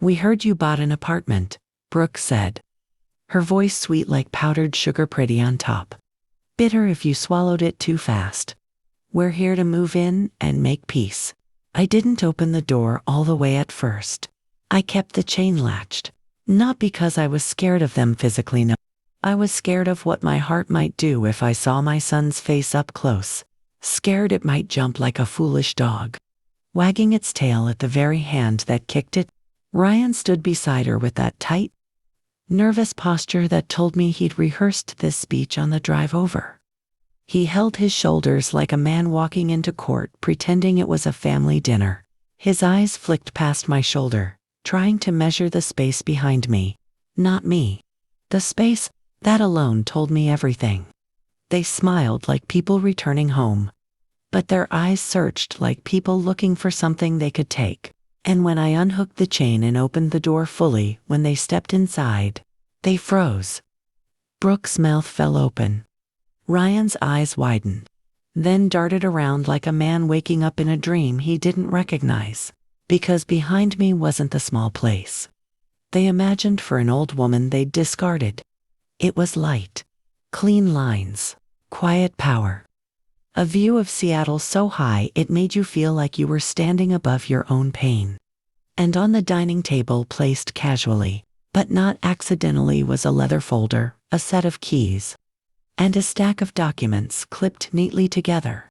We heard you bought an apartment, Brooke said. Her voice sweet like powdered sugar, pretty on top. Bitter if you swallowed it too fast. We're here to move in and make peace. I didn't open the door all the way at first. I kept the chain latched. Not because I was scared of them physically, no. I was scared of what my heart might do if I saw my son's face up close. Scared it might jump like a foolish dog, wagging its tail at the very hand that kicked it. Ryan stood beside her with that tight, nervous posture that told me he'd rehearsed this speech on the drive over. He held his shoulders like a man walking into court, pretending it was a family dinner. His eyes flicked past my shoulder, trying to measure the space behind me. Not me. The space, that alone told me everything. They smiled like people returning home, but their eyes searched like people looking for something they could take. And when I unhooked the chain and opened the door fully, when they stepped inside, they froze. Brooke's mouth fell open. Ryan's eyes widened, then darted around like a man waking up in a dream he didn't recognize. Because behind me wasn't the small place they imagined for an old woman they'd discarded. It was light, clean lines, quiet power. A view of Seattle so high it made you feel like you were standing above your own pain. And on the dining table, placed casually, but not accidentally, was a leather folder, a set of keys, and a stack of documents clipped neatly together.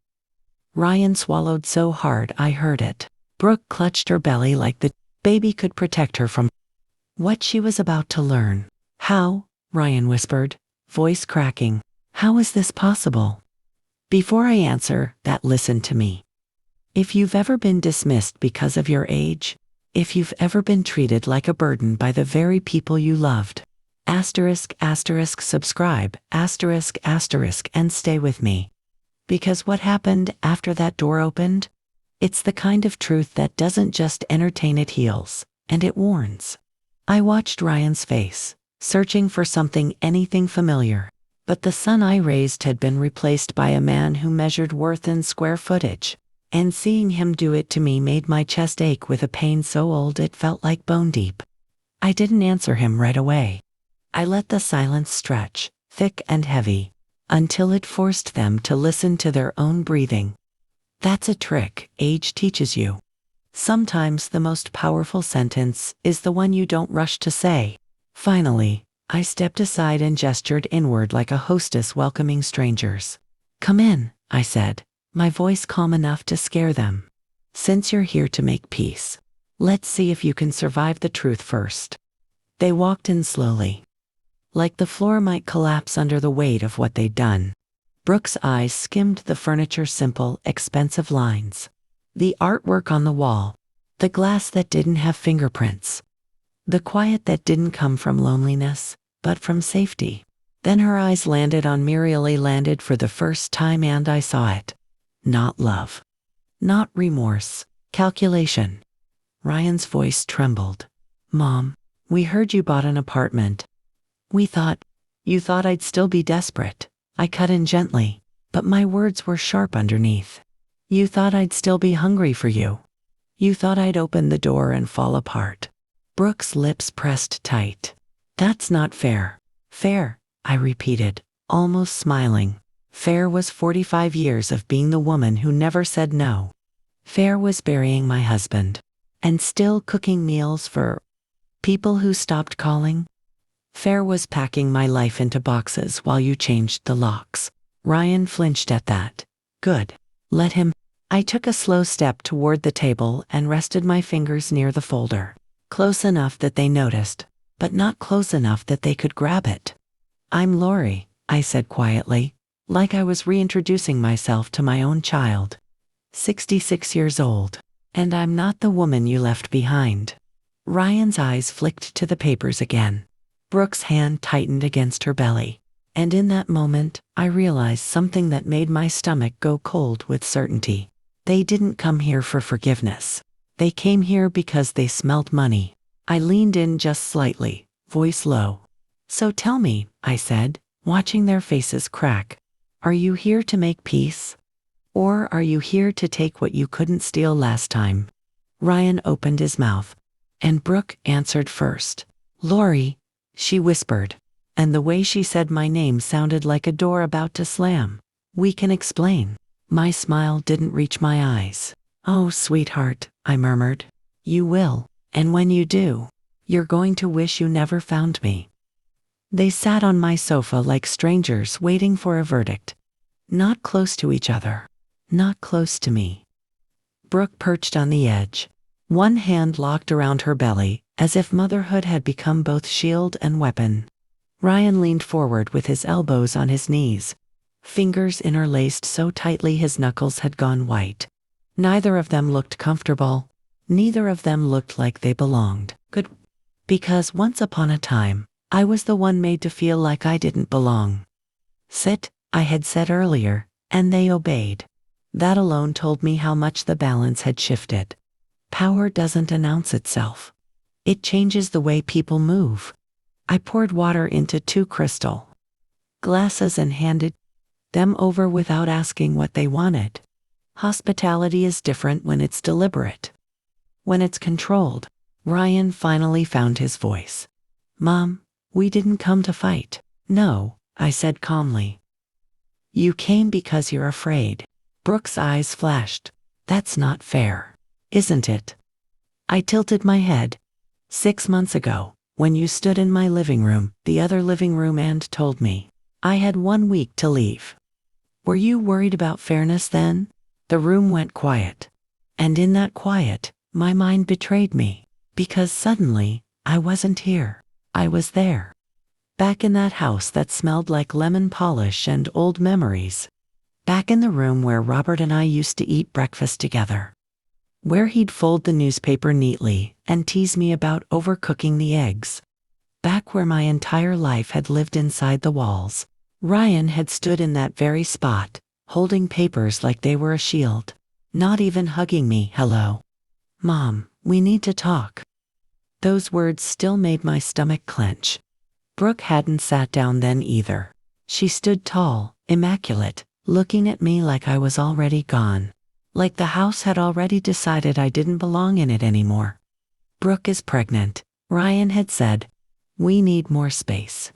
Ryan swallowed so hard I heard it. Brooke clutched her belly like the baby could protect her from what she was about to learn. How? Ryan whispered, voice cracking. How is this possible? Before I answer that, listen to me. If you've ever been dismissed because of your age, if you've ever been treated like a burden by the very people you loved, subscribe, and stay with me. Because what happened after that door opened? It's the kind of truth that doesn't just entertain, it heals, and it warns. I watched Ryan's face, searching for something, anything familiar. But the son I raised had been replaced by a man who measured worth in square footage. And seeing him do it to me made my chest ache with a pain so old it felt like bone deep. I didn't answer him right away. I let the silence stretch, thick and heavy, until it forced them to listen to their own breathing. That's a trick age teaches you. Sometimes the most powerful sentence is the one you don't rush to say. Finally, I stepped aside and gestured inward like a hostess welcoming strangers. Come in, I said, my voice calm enough to scare them. Since you're here to make peace, let's see if you can survive the truth first. They walked in slowly, like the floor might collapse under the weight of what they'd done. Brooke's eyes skimmed the furniture, simple, expensive lines, the artwork on the wall, the glass that didn't have fingerprints, the quiet that didn't come from loneliness, but from safety. Then her eyes landed on me, really landed for the first time, and I saw it. Not love. Not remorse. Calculation. Ryan's voice trembled. Mom, we heard you bought an apartment. You thought I'd still be desperate. I cut in gently, but my words were sharp underneath. You thought I'd still be hungry for you. You thought I'd open the door and fall apart. Brooke's lips pressed tight. That's not fair. Fair, I repeated, almost smiling. Fair was 45 years of being the woman who never said no. Fair was burying my husband, and still cooking meals for people who stopped calling. Fair was packing my life into boxes while you changed the locks. Ryan flinched at that. Good. Let him. I took a slow step toward the table and rested my fingers near the folder. Close enough that they noticed, but not close enough that they could grab it. I'm Lori, I said quietly, like I was reintroducing myself to my own child. 66 years old. And I'm not the woman you left behind. Ryan's eyes flicked to the papers again. Brooke's hand tightened against her belly. And in that moment, I realized something that made my stomach go cold with certainty. They didn't come here for forgiveness. They came here because they smelled money. I leaned in just slightly, voice low. So tell me, I said, watching their faces crack. Are you here to make peace? Or are you here to take what you couldn't steal last time? Ryan opened his mouth, And Brooke answered first. "Lori," she whispered, and the way she said my name sounded like a door about to slam. "We can explain." My smile didn't reach my eyes. "Oh, sweetheart," I murmured. "You will, and when you do, you're going to wish you never found me." They sat on my sofa like strangers waiting for a verdict. Not close to each other. Not close to me. Brooke perched on the edge, one hand locked around her belly, as if motherhood had become both shield and weapon. Ryan leaned forward with his elbows on his knees, fingers interlaced so tightly his knuckles had gone white. Neither of them looked comfortable. Neither of them looked like they belonged. Good. Because once upon a time, I was the one made to feel like I didn't belong. "Sit," I had said earlier, and they obeyed. That alone told me how much the balance had shifted. Power doesn't announce itself. It changes the way people move. I poured water into 2 crystal glasses and handed them over without asking what they wanted. Hospitality is different when it's deliberate. When it's controlled. Ryan finally found his voice. "Mom, we didn't come to fight." "No," I said calmly. "You came because you're afraid." Brooke's eyes flashed. "That's not fair, isn't it?" I tilted my head. 6 months ago, when you stood in my living room, the other living room, and told me I had 1 week to leave. Were you worried about fairness then? The room went quiet. And in that quiet, my mind betrayed me. Because suddenly, I wasn't here. I was there. Back in that house that smelled like lemon polish and old memories. Back in the room where Robert and I used to eat breakfast together. Where he'd fold the newspaper neatly and tease me about overcooking the eggs. Back where my entire life had lived inside the walls. Ryan had stood in that very spot, holding papers like they were a shield. Not even hugging me. "Hello. Mom, we need to talk." Those words still made my stomach clench. Brooke hadn't sat down then either. She stood tall, immaculate, looking at me like I was already gone. Like the house had already decided I didn't belong in it anymore. "Brooke is pregnant," Ryan had said. "We need more space."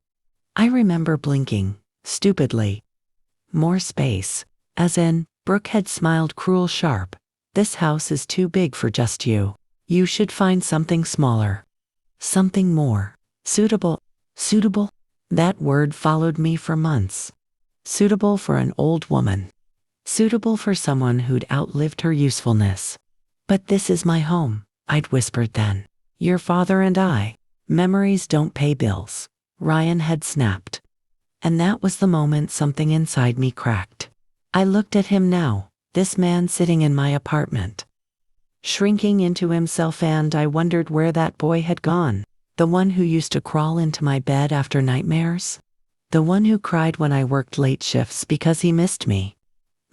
I remember blinking, stupidly. More space. As in, Brooke had smiled cruel sharp. "This house is too big for just you. You should find something smaller. Something more. Suitable." Suitable? That word followed me for months. Suitable for an old woman. Suitable for someone who'd outlived her usefulness. "But this is my home," I'd whispered then. "Your father and I. Memories don't pay bills," Ryan had snapped. And that was the moment something inside me cracked. I looked at him now, this man sitting in my apartment, shrinking into himself, and I wondered where that boy had gone. The one who used to crawl into my bed after nightmares? The one who cried when I worked late shifts because he missed me?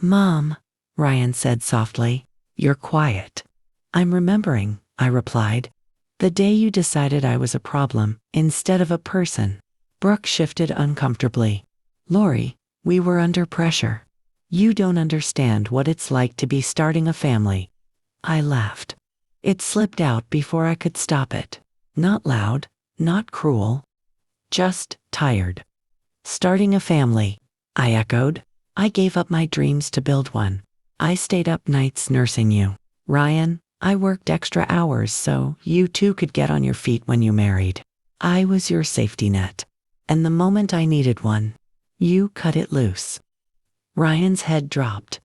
"Mom," Ryan said softly, "you're quiet." "I'm remembering," I replied. "The day you decided I was a problem instead of a person." Brooke shifted uncomfortably. "Lori, we were under pressure. You don't understand what it's like to be starting a family." I laughed. It slipped out before I could stop it. Not loud, not cruel. Just tired. "Starting a family," I echoed. "I gave up my dreams to build one. I stayed up nights nursing you. Ryan, I worked extra hours so you too could get on your feet when you married. I was your safety net. And the moment I needed one, you cut it loose." Ryan's head dropped.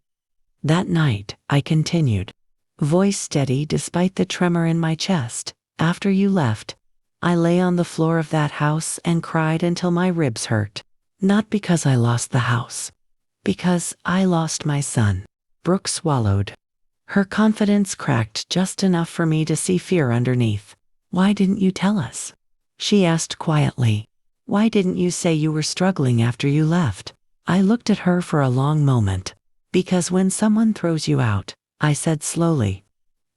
"That night," I continued, voice steady despite the tremor in my chest, "after you left, I lay on the floor of that house and cried until my ribs hurt. Not because I lost the house. Because I lost my son." Brooke swallowed. Her confidence cracked just enough for me to see fear underneath. "Why didn't you tell us?" she asked quietly. "Why didn't you say you were struggling after you left?" I looked at her for a long moment. "Because when someone throws you out," I said slowly,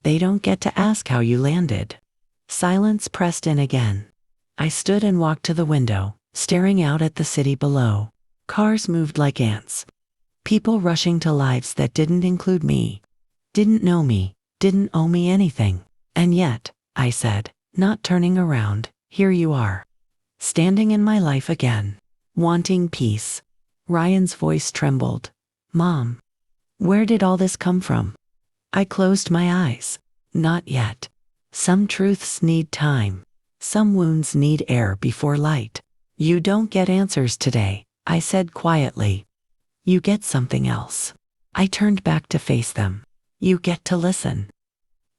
"they don't get to ask how you landed." Silence pressed in again. I stood and walked to the window, staring out at the city below. Cars moved like ants. People rushing to lives that didn't include me. Didn't know me, didn't owe me anything. "And yet," I said, not turning around, here you are. Standing in my life again. Wanting peace. Ryan's voice trembled. Mom, where did all this come from? I closed my eyes. Not yet. Some truths need time. Some wounds need air before light. You don't get answers today, I said quietly. You get something else. I turned back to face them. You get to listen.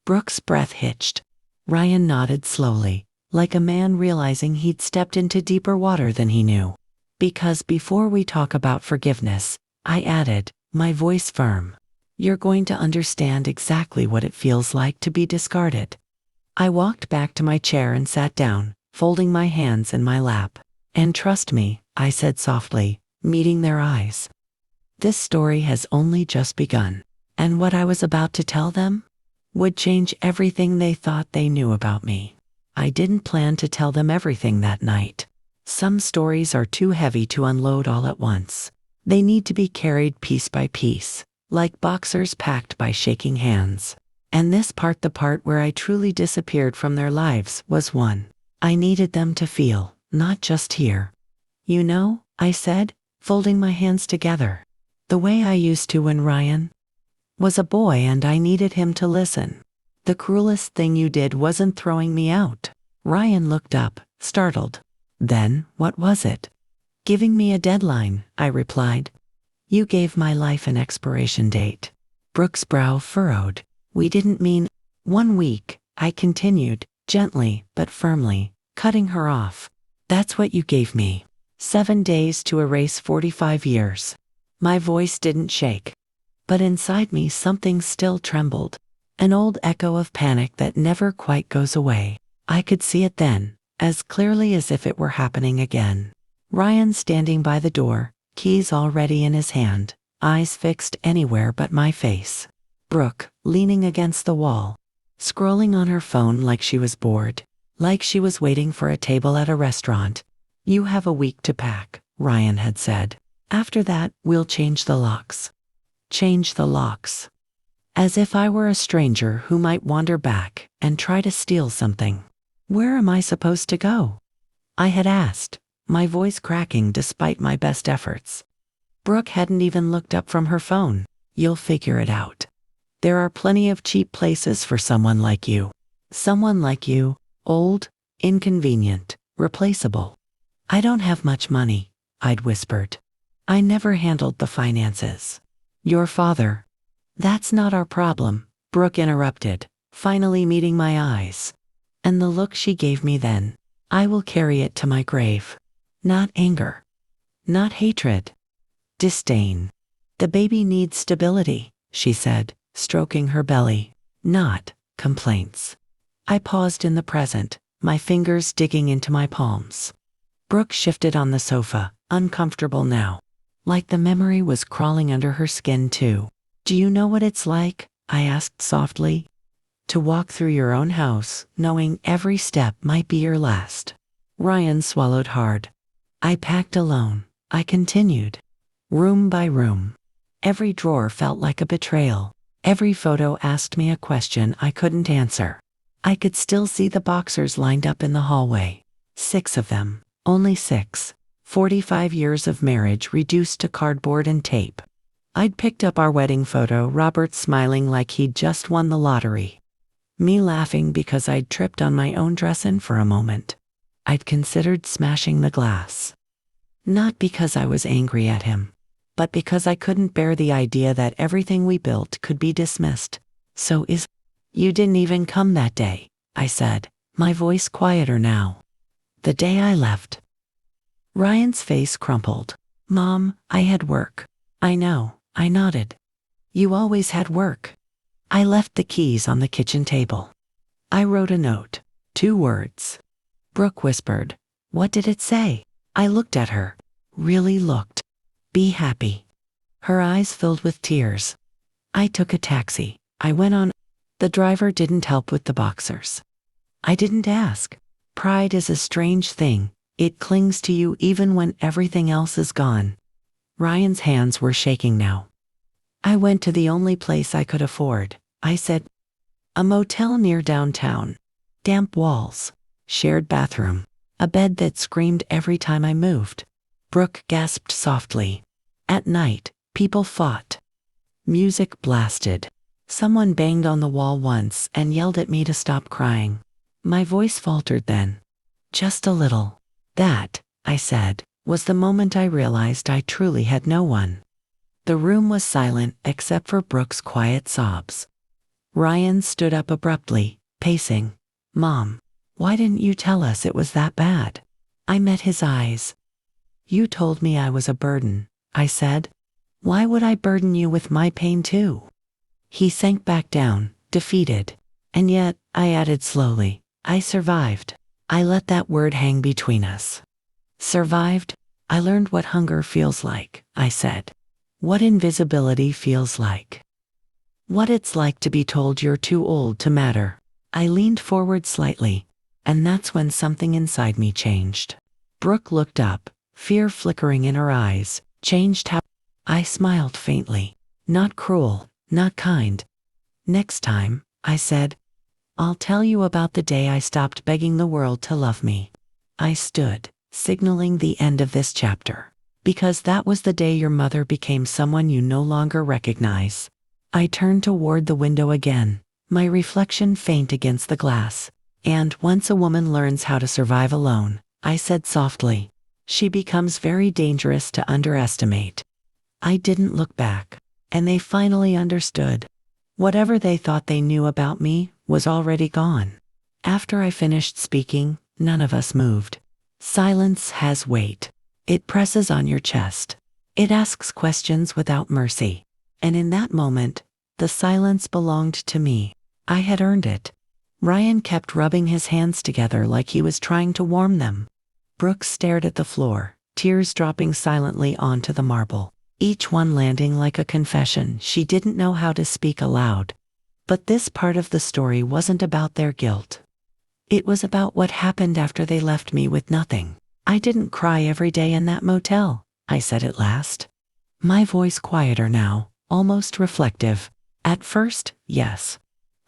Brooke's breath hitched. Ryan nodded slowly, like a man realizing he'd stepped into deeper water than he knew. Because before we talk about forgiveness, I added, my voice firm, you're going to understand exactly what it feels like to be discarded. I walked back to my chair and sat down, folding my hands in my lap. And trust me, I said softly, meeting their eyes. This story has only just begun. And what I was about to tell them would change everything they thought they knew about me. I didn't plan to tell them everything that night. Some stories are too heavy to unload all at once. They need to be carried piece by piece, like boxers packed by shaking hands. And this part, the part where I truly disappeared from their lives, was one I needed them to feel, not just hear. You know, I said, folding my hands together, the way I used to when Ryan was a boy and I needed him to listen. The cruelest thing you did wasn't throwing me out. Ryan looked up, startled. Then, what was it? Giving me a deadline, I replied. You gave my life an expiration date. Brooke's brow furrowed. We didn't mean 1 week, I continued, gently but firmly, cutting her off. That's what you gave me. 7 days to erase 45 years. My voice didn't shake. But inside me something still trembled. An old echo of panic that never quite goes away. I could see it then, as clearly as if it were happening again. Ryan standing by the door, keys already in his hand, eyes fixed anywhere but my face. Brooke, leaning against the wall, scrolling on her phone like she was bored, like she was waiting for a table at a restaurant. You have a week to pack, Ryan had said. After that, we'll change the locks. Change the locks. As if I were a stranger who might wander back and try to steal something. Where am I supposed to go? I had asked, my voice cracking despite my best efforts. Brooke hadn't even looked up from her phone. You'll figure it out. There are plenty of cheap places for someone like you. Someone like you, old, inconvenient, replaceable. I don't have much money, I'd whispered. I never handled the finances. Your father. That's not our problem, Brooke interrupted, finally meeting my eyes. And the look she gave me then, I will carry it to my grave. Not anger. Not hatred. Disdain. The baby needs stability, she said, stroking her belly. Not complaints. I paused in the present, my fingers digging into my palms. Brooke shifted on the sofa, uncomfortable now. Like the memory was crawling under her skin too. Do you know what it's like? I asked softly. To walk through your own house, knowing every step might be your last. Ryan swallowed hard. I packed alone, I continued. Room by room. Every drawer felt like a betrayal. Every photo asked me a question I couldn't answer. I could still see the boxers lined up in the hallway. 6 of them. Only 6. 45 years of marriage reduced to cardboard and tape. I'd picked up our wedding photo, Robert smiling like he'd just won the lottery. Me laughing because I'd tripped on my own dress-in for a moment. I'd considered smashing the glass. Not because I was angry at him, but because I couldn't bear the idea that everything we built could be dismissed. You didn't even come that day, I said, my voice quieter now. The day I left. Ryan's face crumpled. Mom, I had work. I know, I nodded. You always had work. I left the keys on the kitchen table. I wrote a note. 2 words. Brooke whispered. What did it say? I looked at her. Really looked. Be happy. Her eyes filled with tears. I took a taxi. I went on. The driver didn't help with the boxers. I didn't ask. Pride is a strange thing. It clings to you even when everything else is gone. Ryan's hands were shaking now. I went to the only place I could afford, I said. A motel near downtown. Damp walls. Shared bathroom. A bed that screamed every time I moved. Brooke gasped softly. At night, people fought. Music blasted. Someone banged on the wall once and yelled at me to stop crying. My voice faltered then. Just a little. That, I said, was the moment I realized I truly had no one. The room was silent except for Brooke's quiet sobs. Ryan stood up abruptly, pacing. Mom, why didn't you tell us it was that bad? I met his eyes. You told me I was a burden, I said. Why would I burden you with my pain too? He sank back down, defeated. And yet, I added slowly, I survived. I let that word hang between us. Survived? I learned what hunger feels like, I said. What invisibility feels like. What it's like to be told you're too old to matter. I leaned forward slightly, and that's when something inside me changed. Brooke looked up, fear flickering in her eyes, changed how I smiled faintly. Not cruel, not kind. Next time, I said, I'll tell you about the day I stopped begging the world to love me. I stood, signaling the end of this chapter. Because that was the day your mother became someone you no longer recognize. I turned toward the window again, my reflection faint against the glass. And once a woman learns how to survive alone, I said softly, she becomes very dangerous to underestimate. I didn't look back, and they finally understood. Whatever they thought they knew about me was already gone. After I finished speaking, none of us moved. Silence has weight. It presses on your chest. It asks questions without mercy. And in that moment, the silence belonged to me. I had earned it. Ryan kept rubbing his hands together like he was trying to warm them. Brooke stared at the floor, tears dropping silently onto the marble, each one landing like a confession she didn't know how to speak aloud. But this part of the story wasn't about their guilt. It was about what happened after they left me with nothing. I didn't cry every day in that motel, I said at last. My voice quieter now, almost reflective. At first, yes.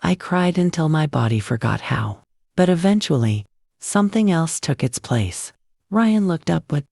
I cried until my body forgot how. But eventually, something else took its place. Ryan looked up with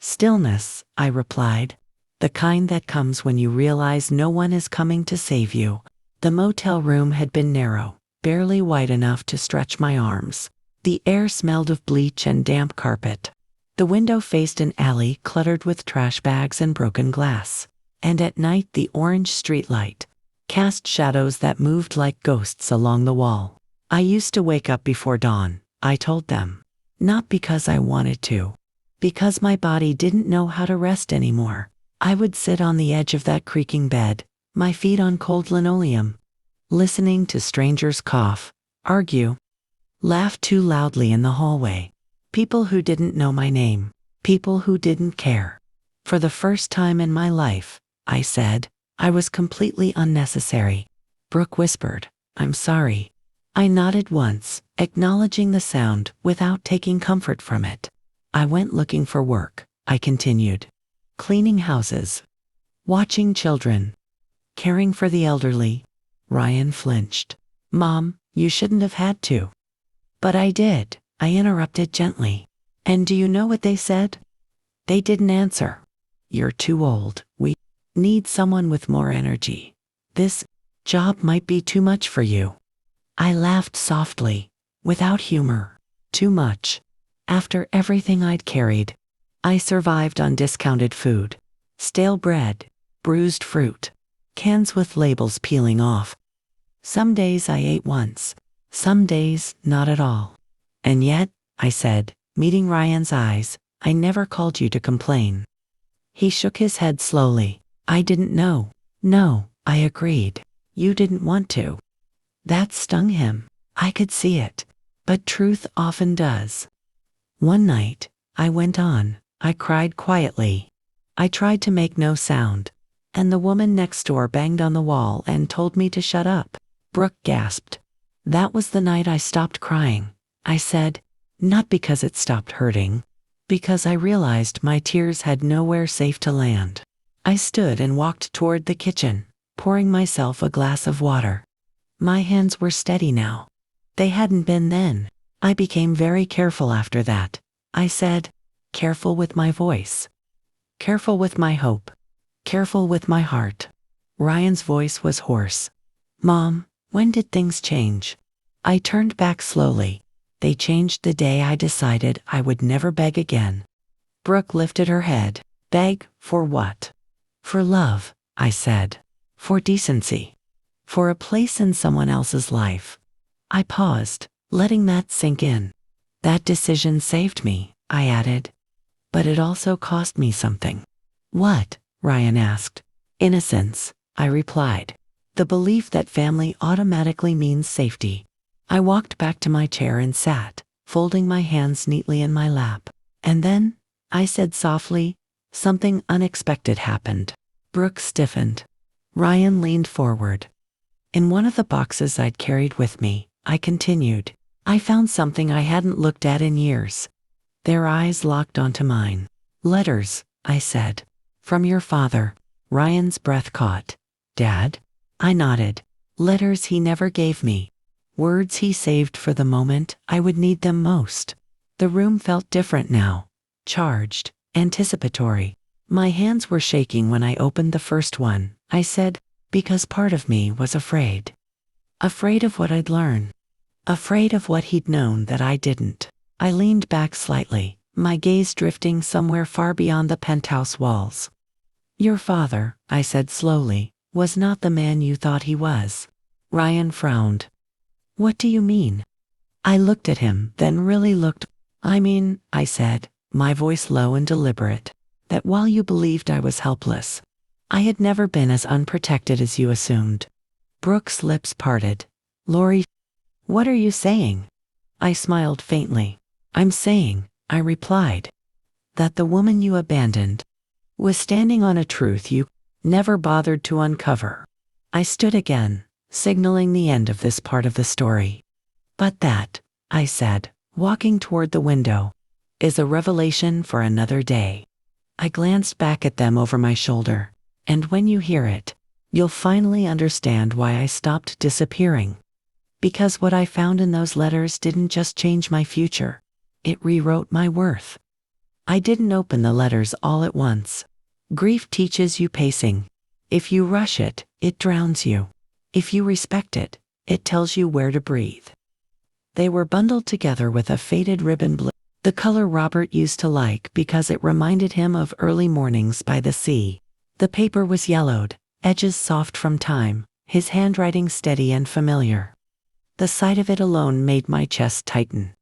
stillness, I replied. The kind that comes when you realize no one is coming to save you. The motel room had been narrow, barely wide enough to stretch my arms. The air smelled of bleach and damp carpet. The window faced an alley cluttered with trash bags and broken glass. And at night the orange streetlight cast shadows that moved like ghosts along the wall. I used to wake up before dawn, I told them. Not because I wanted to. Because my body didn't know how to rest anymore. I would sit on the edge of that creaking bed, my feet on cold linoleum, listening to strangers cough, argue, laugh too loudly in the hallway. People who didn't know my name. People who didn't care. For the first time in my life, I said, I was completely unnecessary. Brooke whispered, I'm sorry. I nodded once, acknowledging the sound without taking comfort from it. I went looking for work, I continued. Cleaning houses. Watching children. Caring for the elderly. Ryan flinched. Mom, you shouldn't have had to. But I did, I interrupted gently. And do you know what they said? They didn't answer. You're too old. We need someone with more energy. This job might be too much for you. I laughed softly, without humor. Too much. After everything I'd carried, I survived on discounted food. Stale bread, bruised fruit, cans with labels peeling off. Some days I ate once, some days not at all. And yet, I said, meeting Ryan's eyes, I never called you to complain. He shook his head slowly. I didn't know. No, I agreed. You didn't want to. That stung him. I could see it. But truth often does. One night, I went on. I cried quietly. I tried to make no sound. And the woman next door banged on the wall and told me to shut up. Brooke gasped. That was the night I stopped crying. I said, not because it stopped hurting. Because I realized my tears had nowhere safe to land. I stood and walked toward the kitchen, pouring myself a glass of water. My hands were steady now. They hadn't been then. I became very careful after that. I said, careful with my voice. Careful with my hope. Careful with my heart. Ryan's voice was hoarse. Mom, when did things change? I turned back slowly. They changed the day I decided I would never beg again. Brooke lifted her head. Beg, for what? For love, I said. For decency. For a place in someone else's life. I paused, letting that sink in. That decision saved me, I added. But it also cost me something. What? Ryan asked. Innocence, I replied. The belief that family automatically means safety. I walked back to my chair and sat, folding my hands neatly in my lap. And then, I said softly, something unexpected happened. Brooke stiffened. Ryan leaned forward. In one of the boxes I'd carried with me, I continued, I found something I hadn't looked at in years. Their eyes locked onto mine. Letters, I said. From your father. Ryan's breath caught. Dad? I nodded. Letters he never gave me. Words he saved for the moment I would need them most. The room felt different now. Charged, anticipatory. My hands were shaking when I opened the first one. I said, because part of me was afraid. Afraid of what I'd learn. Afraid of what he'd known that I didn't. I leaned back slightly, my gaze drifting somewhere far beyond the penthouse walls. Your father, I said slowly, was not the man you thought he was. Ryan frowned. What do you mean? I looked at him, then really looked. I mean, I said, my voice low and deliberate, that while you believed I was helpless, I had never been as unprotected as you assumed. Brooke's lips parted. Lori, what are you saying? I smiled faintly. I'm saying, I replied, that the woman you abandoned was standing on a truth you never bothered to uncover. I stood again, signaling the end of this part of the story. But that, I said, walking toward the window, is a revelation for another day. I glanced back at them over my shoulder, and when you hear it, you'll finally understand why I stopped disappearing. Because what I found in those letters didn't just change my future, it rewrote my worth. I didn't open the letters all at once. Grief teaches you pacing. If you rush it, it drowns you. If you respect it, it tells you where to breathe. They were bundled together with a faded ribbon blue, the color Robert used to like because it reminded him of early mornings by the sea. The paper was yellowed, edges soft from time, his handwriting steady and familiar. The sight of it alone made my chest tighten.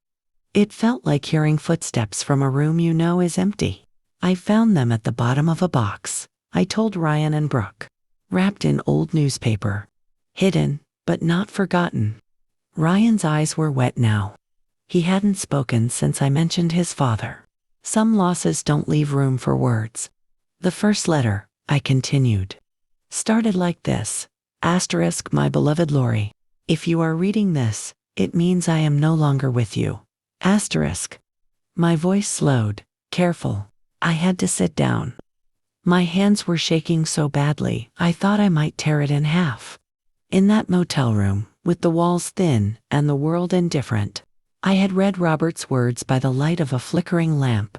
It felt like hearing footsteps from a room you know is empty. I found them at the bottom of a box, I told Ryan and Brooke. Wrapped in old newspaper. Hidden, but not forgotten. Ryan's eyes were wet now. He hadn't spoken since I mentioned his father. Some losses don't leave room for words. The first letter, I continued, started like this. Asterisk, my beloved Lori. If you are reading this, it means I am no longer with you. Asterisk. My voice slowed, careful. I had to sit down. My hands were shaking so badly, I thought I might tear it in half. In that motel room, with the walls thin and the world indifferent, I had read Robert's words by the light of a flickering lamp.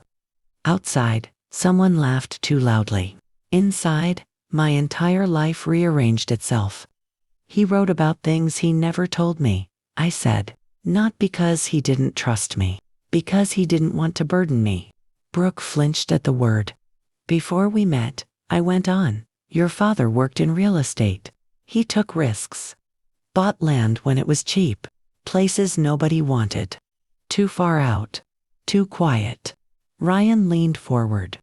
Outside, someone laughed too loudly. Inside, my entire life rearranged itself. He wrote about things he never told me, I said. Not because he didn't trust me, because he didn't want to burden me. Brooke flinched at the word. Before we met, I went on. Your father worked in real estate. He took risks. Bought land when it was cheap. Places nobody wanted. Too far out. Too quiet. Ryan leaned forward.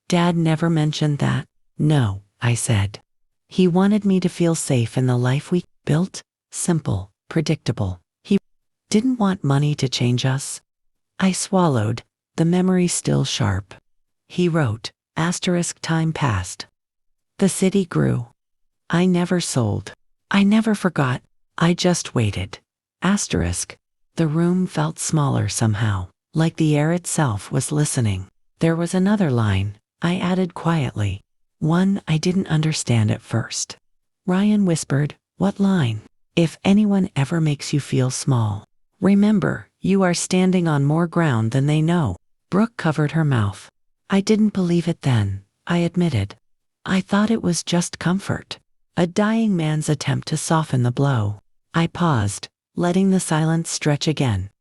Dad never mentioned that. No, I said. He wanted me to feel safe in the life we built. Simple, predictable. He didn't want money to change us. I swallowed, the memory still sharp. He wrote, asterisk, time passed. The city grew. I never sold. I never forgot. I just waited. Asterisk. The room felt smaller somehow, like the air itself was listening. There was another line, I added quietly. One I didn't understand at first. Ryan whispered, what line? If anyone ever makes you feel small, Remember, you are standing on more ground than they know. Brooke covered her mouth. I didn't believe it then, I admitted. I thought it was just comfort. A dying man's attempt to soften the blow. I paused, letting the silence stretch again.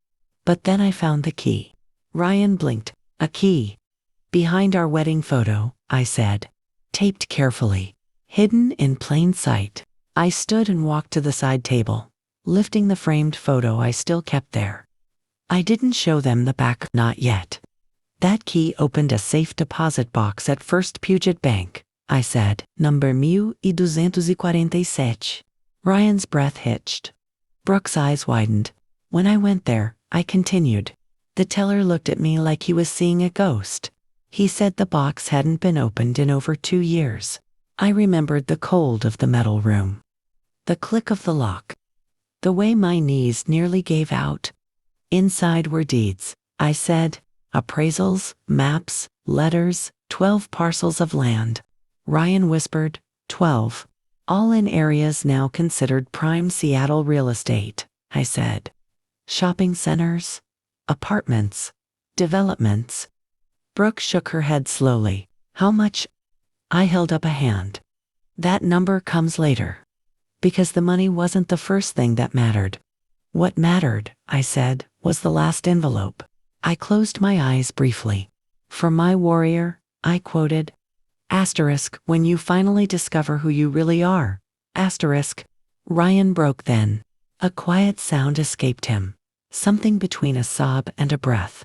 But then I found the key. Ryan blinked. A key. Behind our wedding photo, I said. Taped carefully. Hidden in plain sight. I stood and walked to the side table, lifting the framed photo I still kept there. I didn't show them the back, not yet. That key opened a safe deposit box at First Puget Bank, I said. Number 1247. Ryan's breath hitched. Brooke's eyes widened. When I went there, I continued. The teller looked at me like he was seeing a ghost. He said the box hadn't been opened in over 2 years. I remembered the cold of the metal room. The click of the lock. The way my knees nearly gave out. Inside were deeds, I said. Appraisals, maps, letters, 12 parcels of land. Ryan whispered, 12. All in areas now considered prime Seattle real estate, I said. Shopping centers, apartments, developments. Brooke shook her head slowly. How much? I held up a hand. That number comes later. Because the money wasn't the first thing that mattered. What mattered, I said, was the last envelope. I closed my eyes briefly. For my warrior, I quoted. Asterisk, when you finally discover who you really are. Asterisk. Ryan broke then. A quiet sound escaped him. Something between a sob and a breath.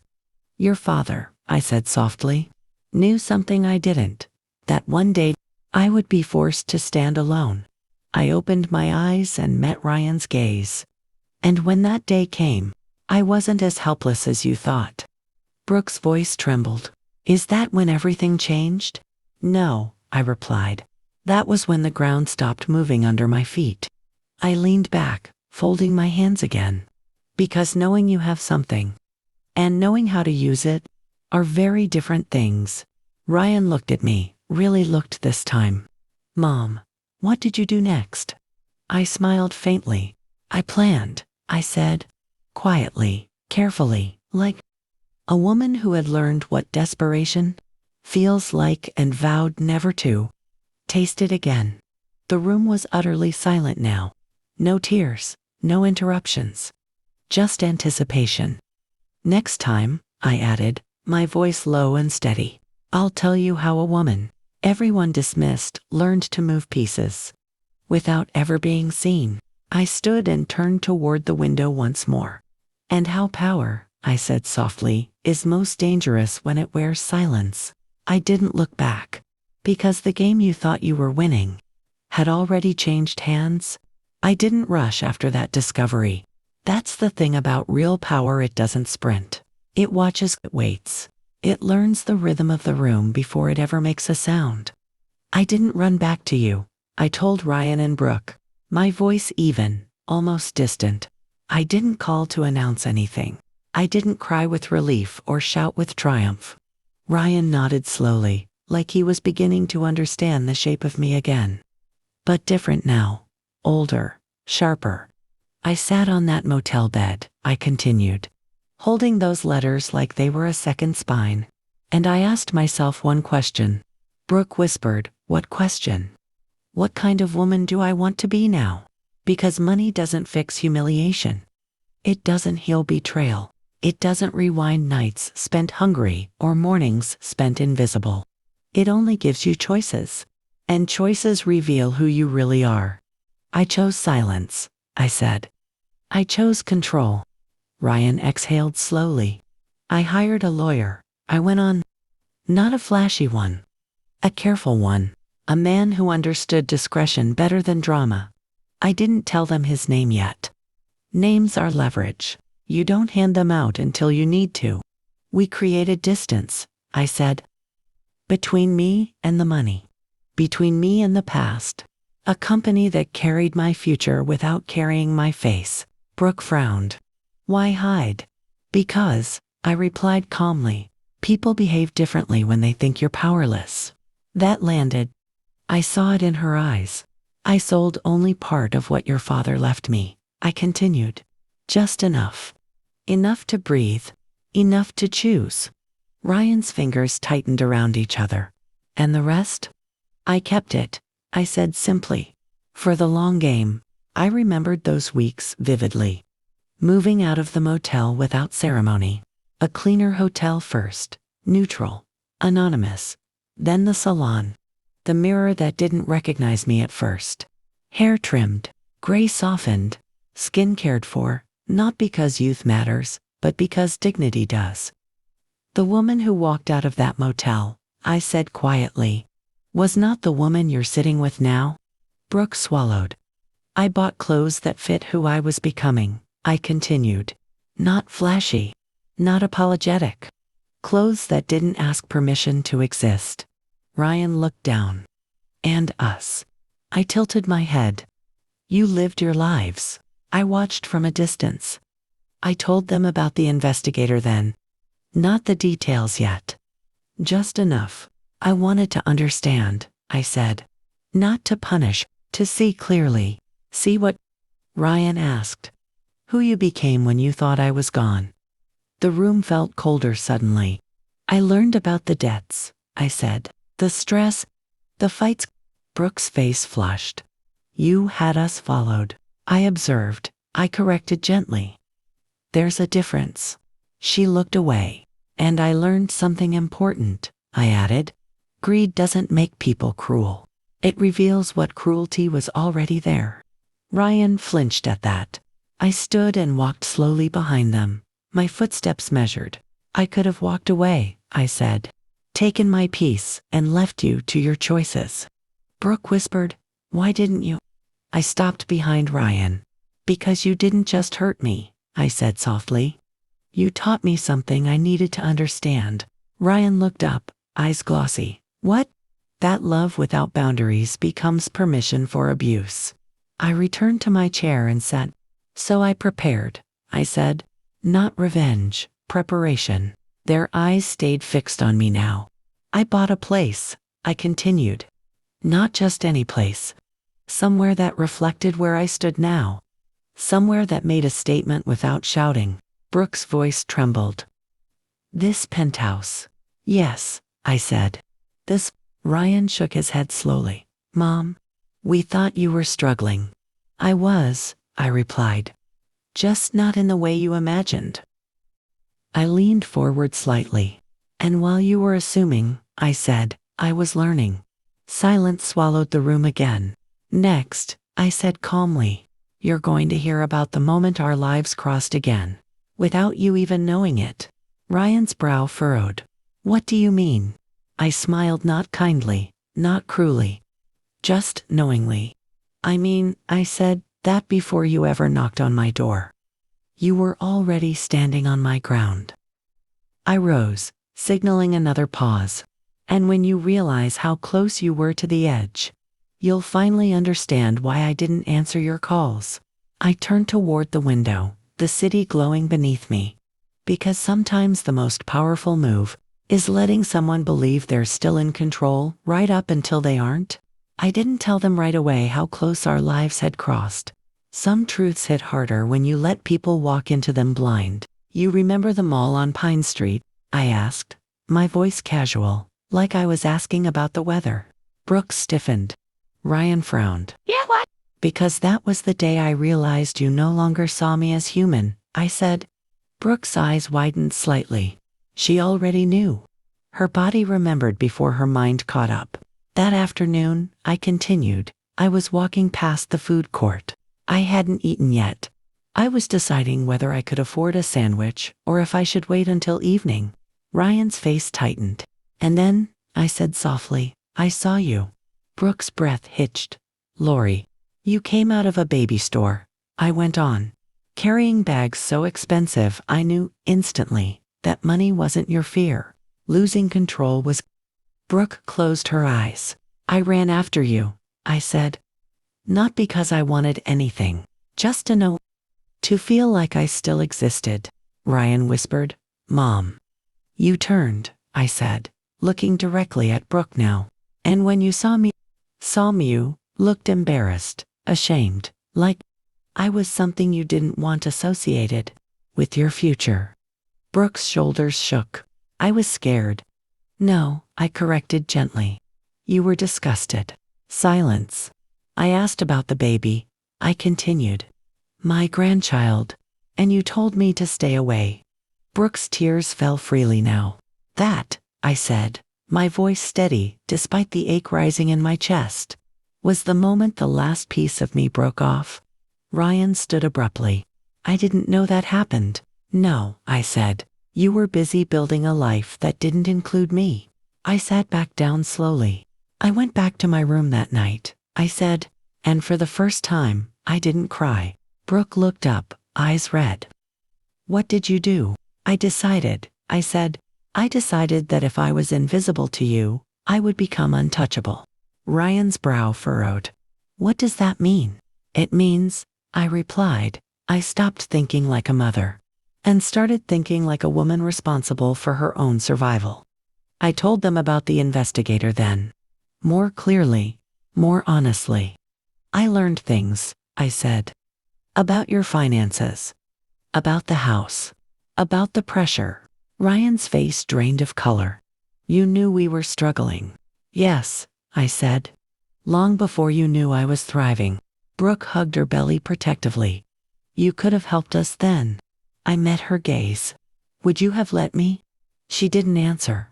Your father, I said softly, knew something I didn't. That one day, I would be forced to stand alone. I opened my eyes and met Ryan's gaze. And when that day came, I wasn't as helpless as you thought. Brooke's voice trembled. Is that when everything changed? No, I replied. That was when the ground stopped moving under my feet. I leaned back, folding my hands again. Because knowing you have something, and knowing how to use it, are very different things. Ryan looked at me, really looked this time. Mom, what did you do next? I smiled faintly. I planned, I said. Quietly, carefully, like a woman who had learned what desperation feels like and vowed never to taste it again. The room was utterly silent now. No tears, no interruptions. Just anticipation. Next time, I added, my voice low and steady, I'll tell you how a woman, everyone dismissed, learned to move pieces. Without ever being seen. I stood and turned toward the window once more. And how power, I said softly, is most dangerous when it wears silence. I didn't look back. Because the game you thought you were winning had already changed hands. I didn't rush after that discovery. That's the thing about real power, it doesn't sprint. It watches, it waits. It learns the rhythm of the room before it ever makes a sound. I didn't run back to you, I told Ryan and Brooke, my voice even, almost distant. I didn't call to announce anything. I didn't cry with relief or shout with triumph. Ryan nodded slowly, like he was beginning to understand the shape of me again. But different now. Older, sharper. I sat on that motel bed, I continued, holding those letters like they were a second spine. And I asked myself one question. Brooke whispered, what question? What kind of woman do I want to be now? Because money doesn't fix humiliation. It doesn't heal betrayal. It doesn't rewind nights spent hungry or mornings spent invisible. It only gives you choices. And choices reveal who you really are. I chose silence, I said. I chose control. Ryan exhaled slowly. I hired a lawyer, I went on. Not a flashy one. A careful one. A man who understood discretion better than drama. I didn't tell them his name yet. Names are leverage. You don't hand them out until you need to. We created distance, I said. Between me and the money. Between me and the past. A company that carried my future without carrying my face. Brooke frowned. Why hide? Because, I replied calmly, people behave differently when they think you're powerless. That landed. I saw it in her eyes. I sold only part of what your father left me, I continued. Just enough. Enough to breathe. Enough to choose. Ryan's fingers tightened around each other. And the rest? I kept it, I said simply. For the long game. I remembered those weeks vividly. Moving out of the motel without ceremony. A cleaner hotel first. Neutral. Anonymous. Then the salon. The mirror that didn't recognize me at first. Hair trimmed. Gray softened. Skin cared for. Not because youth matters, but because dignity does. The woman who walked out of that motel, I said quietly, was not the woman you're sitting with now. Brooke swallowed. I bought clothes that fit who I was becoming, I continued. Not flashy. Not apologetic. Clothes that didn't ask permission to exist. Ryan looked down. And us. I tilted my head. You lived your lives. I watched from a distance. I told them about the investigator then. Not the details yet. Just enough. I wanted to understand, I said. Not to punish, to see clearly. See what? Ryan asked. Who you became when you thought I was gone. The room felt colder suddenly. I learned about the debts, I said. The stress, the fights. Brooke's face flushed. You had us followed. I observed. I corrected gently. There's a difference. She looked away. And I learned something important, I added. Greed doesn't make people cruel. It reveals what cruelty was already there. Ryan flinched at that. I stood and walked slowly behind them, my footsteps measured. I could have walked away, I said. Taken my peace and left you to your choices. Brooke whispered, why didn't you? I stopped behind Ryan. Because you didn't just hurt me, I said softly. You taught me something I needed to understand. Ryan looked up, eyes glossy. What? That love without boundaries becomes permission for abuse. I returned to my chair and sat. So I prepared, I said. Not revenge, preparation. Their eyes stayed fixed on me now. I bought a place, I continued. Not just any place. Somewhere that reflected where I stood now. Somewhere that made a statement without shouting. Brooke's voice trembled. This penthouse. Yes, I said. This. Ryan shook his head slowly. Mom, we thought you were struggling. I was, I replied. Just not in the way you imagined. I leaned forward slightly. And while you were assuming, I said, I was learning. Silence swallowed the room again. Next, I said calmly, you're going to hear about the moment our lives crossed again. Without you even knowing it. Ryan's brow furrowed. What do you mean? I smiled, not kindly, not cruelly. Just knowingly. I mean, I said, that before you ever knocked on my door. You were already standing on my ground. I rose, signaling another pause. And when you realize how close you were to the edge, you'll finally understand why I didn't answer your calls. I turned toward the window, the city glowing beneath me. Because sometimes the most powerful move is letting someone believe they're still in control right up until they aren't. I didn't tell them right away how close our lives had crossed. Some truths hit harder when you let people walk into them blind. You remember the mall on Pine Street? I asked, my voice casual, like I was asking about the weather. Brooke stiffened. Ryan frowned. Yeah, what? Because that was the day I realized you no longer saw me as human, I said. Brooke's eyes widened slightly. She already knew. Her body remembered before her mind caught up. That afternoon, I continued, I was walking past the food court. I hadn't eaten yet. I was deciding whether I could afford a sandwich or if I should wait until evening. Ryan's face tightened. And then, I said softly, I saw you. Brooke's breath hitched. Lori, you came out of a baby store. I went on. Carrying bags so expensive, I knew instantly that money wasn't your fear. Losing control was. Brooke closed her eyes. I ran after you, I said. Not because I wanted anything, just to know. To feel like I still existed. Ryan whispered, Mom. You turned, I said, looking directly at Brooke now. And when you saw me, you looked embarrassed, ashamed, like I was something you didn't want associated. with your future. Brooke's shoulders shook. I was scared. No, I corrected gently. You were disgusted. Silence. I asked about the baby. I continued. My grandchild. And you told me to stay away. Brooke's tears fell freely now. That, I said, my voice steady despite the ache rising in my chest, was the moment the last piece of me broke off. Ryan stood abruptly. I didn't know that happened. No, I said. You were busy building a life that didn't include me. I sat back down slowly. I went back to my room that night, I said, and for the first time, I didn't cry. Brooke looked up, eyes red. What did you do? I decided, I said. I decided that if I was invisible to you, I would become untouchable. Ryan's brow furrowed. What does that mean? It means, I replied, I stopped thinking like a mother and started thinking like a woman responsible for her own survival. I told them about the investigator then. More clearly, more honestly. I learned things, I said. About your finances. About the house. About the pressure. Ryan's face drained of color. You knew we were struggling. Yes, I said. Long before you knew I was thriving. Brooke hugged her belly protectively. You could have helped us then. I met her gaze. Would you have let me? She didn't answer.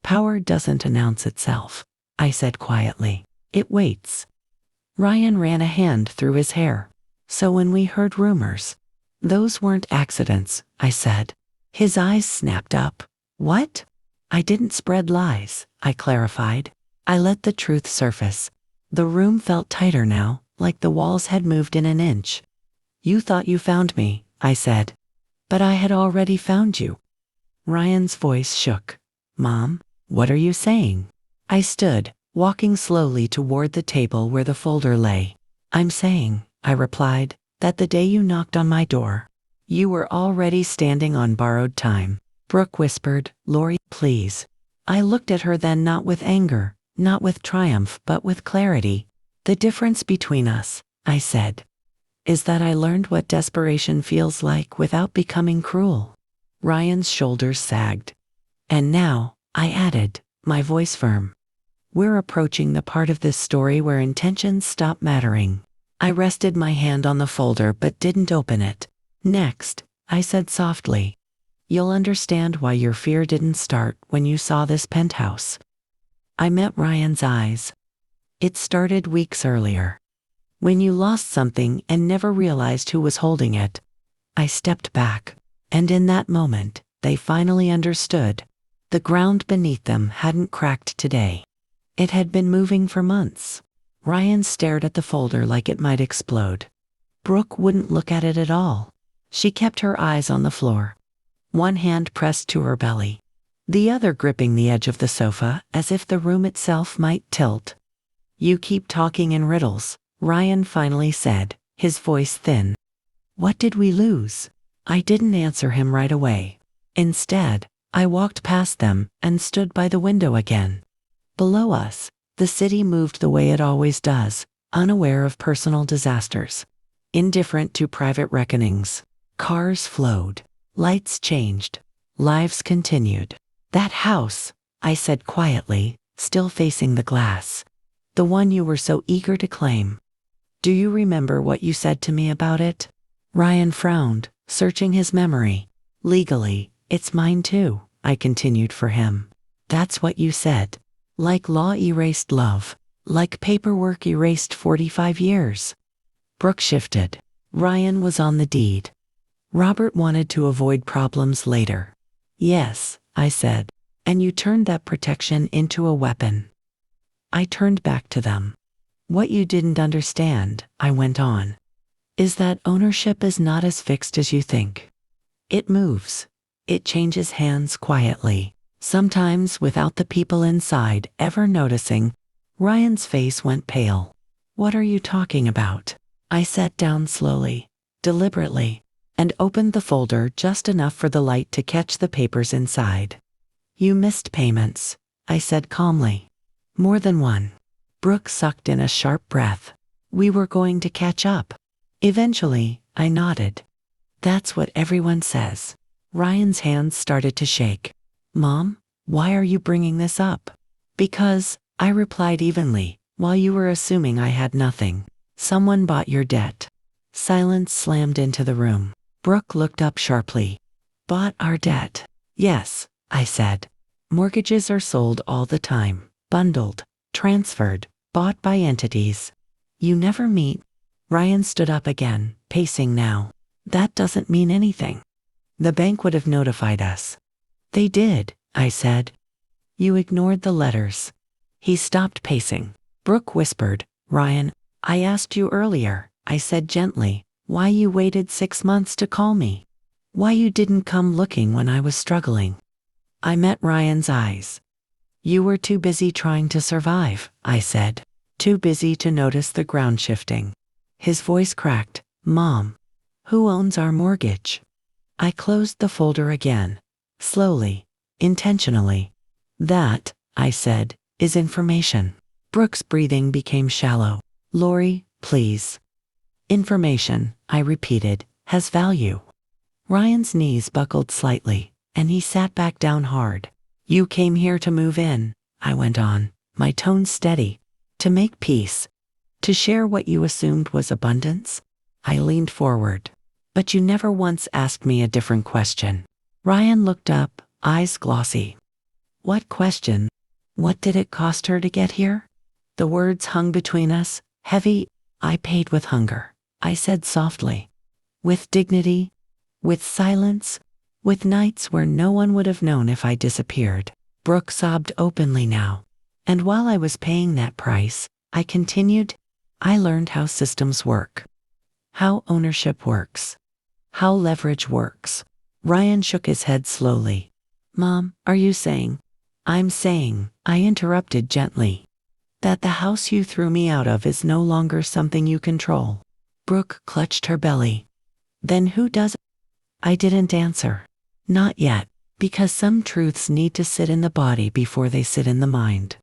Power doesn't announce itself, I said quietly. It waits. Ryan ran a hand through his hair. So when we heard rumors, those weren't accidents, I said. His eyes snapped up. What? I didn't spread lies, I clarified. I let the truth surface. The room felt tighter now, like the walls had moved in an inch. You thought you found me, I said. But I had already found you. Ryan's voice shook. Mom, what are you saying? I stood, walking slowly toward the table where the folder lay. I'm saying, I replied, that the day you knocked on my door, you were already standing on borrowed time. Brooke whispered, Lori, please. I looked at her then, not with anger, not with triumph, but with clarity. The difference between us, I said, is that I learned what desperation feels like without becoming cruel. Ryan's shoulders sagged. And now, I added, my voice firm. We're approaching the part of this story where intentions stop mattering. I rested my hand on the folder but didn't open it. Next, I said softly, you'll understand why your fear didn't start when you saw this penthouse. I met Ryan's eyes. It started weeks earlier. When you lost something and never realized who was holding it. I stepped back, and in that moment, they finally understood. The ground beneath them hadn't cracked today. It had been moving for months. Ryan stared at the folder like it might explode. Brooke wouldn't look at it at all. She kept her eyes on the floor. One hand pressed to her belly, the other gripping the edge of the sofa as if the room itself might tilt. You keep talking in riddles, Ryan finally said, his voice thin. What did we lose? I didn't answer him right away. Instead, I walked past them and stood by the window again. Below us, the city moved the way it always does, unaware of personal disasters, indifferent to private reckonings. Cars flowed, lights changed, lives continued. That house, I said quietly, still facing the glass. The one you were so eager to claim. Do you remember what you said to me about it? Ryan frowned, searching his memory. Legally, it's mine too, I continued for him. That's what you said. Like law erased love. Like paperwork erased 45 years. Brooke shifted. Ryan was on the deed. Robert wanted to avoid problems later. Yes, I said. And you turned that protection into a weapon. I turned back to them. What you didn't understand, I went on, is that ownership is not as fixed as you think. It moves. It changes hands quietly, sometimes without the people inside ever noticing. Ryan's face went pale. What are you talking about? I sat down slowly, deliberately, and opened the folder just enough for the light to catch the papers inside. You missed payments, I said calmly. More than one. Brooke sucked in a sharp breath. We were going to catch up. Eventually, I nodded. That's what everyone says. Ryan's hands started to shake. Mom, why are you bringing this up? Because, I replied evenly, while you were assuming I had nothing. Someone bought your debt. Silence slammed into the room. Brooke looked up sharply. Bought our debt? Yes, I said. Mortgages are sold all the time, bundled, transferred, bought by entities you never meet. Ryan stood up again, pacing now. That doesn't mean anything. The bank would have notified us. They did, I said. You ignored the letters. He stopped pacing. Brooke whispered, Ryan, I asked you earlier, I said gently, why you waited 6 months to call me. Why you didn't come looking when I was struggling. I met Ryan's eyes. You were too busy trying to survive, I said. Too busy to notice the ground shifting. His voice cracked. Mom, who owns our mortgage? I closed the folder again. Slowly, intentionally. That, I said, is information. Brooke's breathing became shallow. Lori, please. Information, I repeated, has value. Ryan's knees buckled slightly, and he sat back down hard. You came here to move in, I went on, my tone steady. To make peace. To share what you assumed was abundance? I leaned forward. But you never once asked me a different question. Ryan looked up, eyes glossy. What question? What did it cost her to get here? The words hung between us, heavy. I paid with hunger, I said softly. With dignity, with silence, with nights where no one would have known if I disappeared. Brooke sobbed openly now. And while I was paying that price, I continued, I learned how systems work. How ownership works. How leverage works. Ryan shook his head slowly. Mom, are you saying? I'm saying, I interrupted gently. That the house you threw me out of is no longer something you control. Brooke clutched her belly. Then who does? I didn't answer. Not yet, because some truths need to sit in the body before they sit in the mind.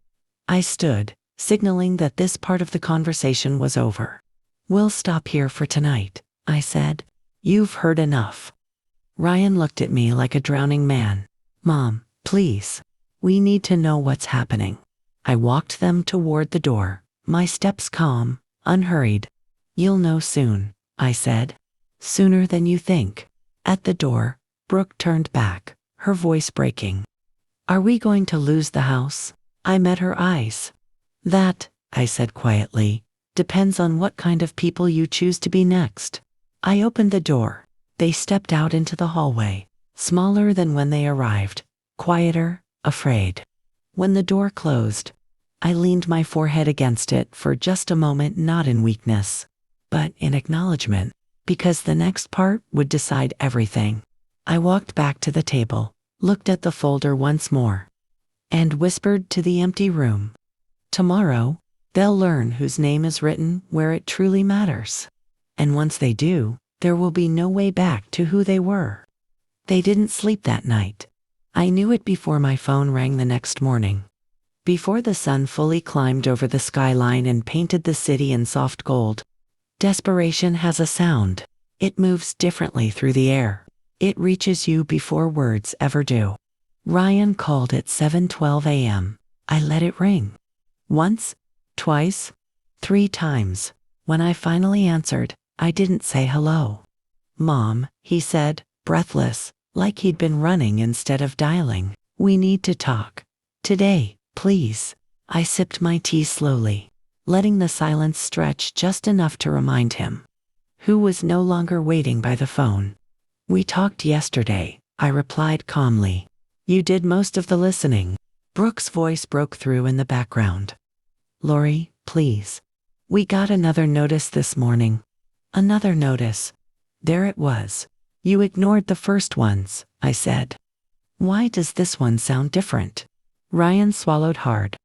I stood, signaling that this part of the conversation was over. We'll stop here for tonight, I said. You've heard enough. Ryan looked at me like a drowning man. Mom, please. We need to know what's happening. I walked them toward the door, my steps calm, unhurried. You'll know soon, I said. Sooner than you think. At the door, Brooke turned back, her voice breaking. Are we going to lose the house? I met her eyes. That, I said quietly, depends on what kind of people you choose to be next. I opened the door. They stepped out into the hallway, smaller than when they arrived, quieter, afraid. When the door closed, I leaned my forehead against it for just a moment, not in weakness, but in acknowledgement, because the next part would decide everything. I walked back to the table, looked at the folder once more, and whispered to the empty room. Tomorrow, they'll learn whose name is written where it truly matters. And once they do, there will be no way back to who they were. They didn't sleep that night. I knew it before my phone rang the next morning. Before the sun fully climbed over the skyline and painted the city in soft gold. Desperation has a sound. It moves differently through the air. It reaches you before words ever do. Ryan called at 7:12 a.m. I let it ring. Once, twice, 3 times. When I finally answered, I didn't say hello. Mom, he said, breathless, like he'd been running instead of dialing. We need to talk. Today, please. I sipped my tea slowly, letting the silence stretch just enough to remind him, who was no longer waiting by the phone. We talked yesterday, I replied calmly. You did most of the listening. Brooke's voice broke through in the background. Lori, please. We got another notice this morning. Another notice. There it was. You ignored the first ones, I said. Why does this one sound different? Ryan swallowed hard.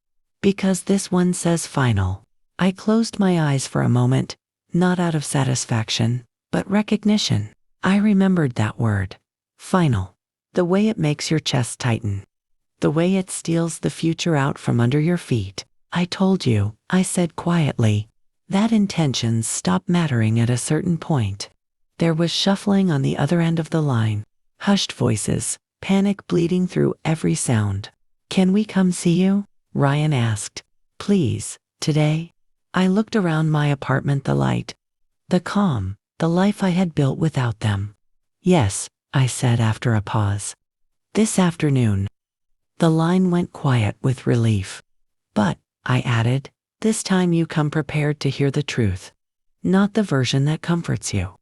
Because this one says final. I closed my eyes for a moment, not out of satisfaction, but recognition. I remembered that word. Final. The way it makes your chest tighten. The way it steals the future out from under your feet. I told you, I said quietly, that intentions stop mattering at a certain point. There was shuffling on the other end of the line, hushed voices, panic bleeding through every sound. "Can we come see you?" Ryan asked. "Please, today?" I looked around my apartment, the light, the calm, the life I had built without them. "Yes," I said after a pause. "This afternoon." The line went quiet with relief. "But," I added, "this time you come prepared to hear the truth. Not the version that comforts you.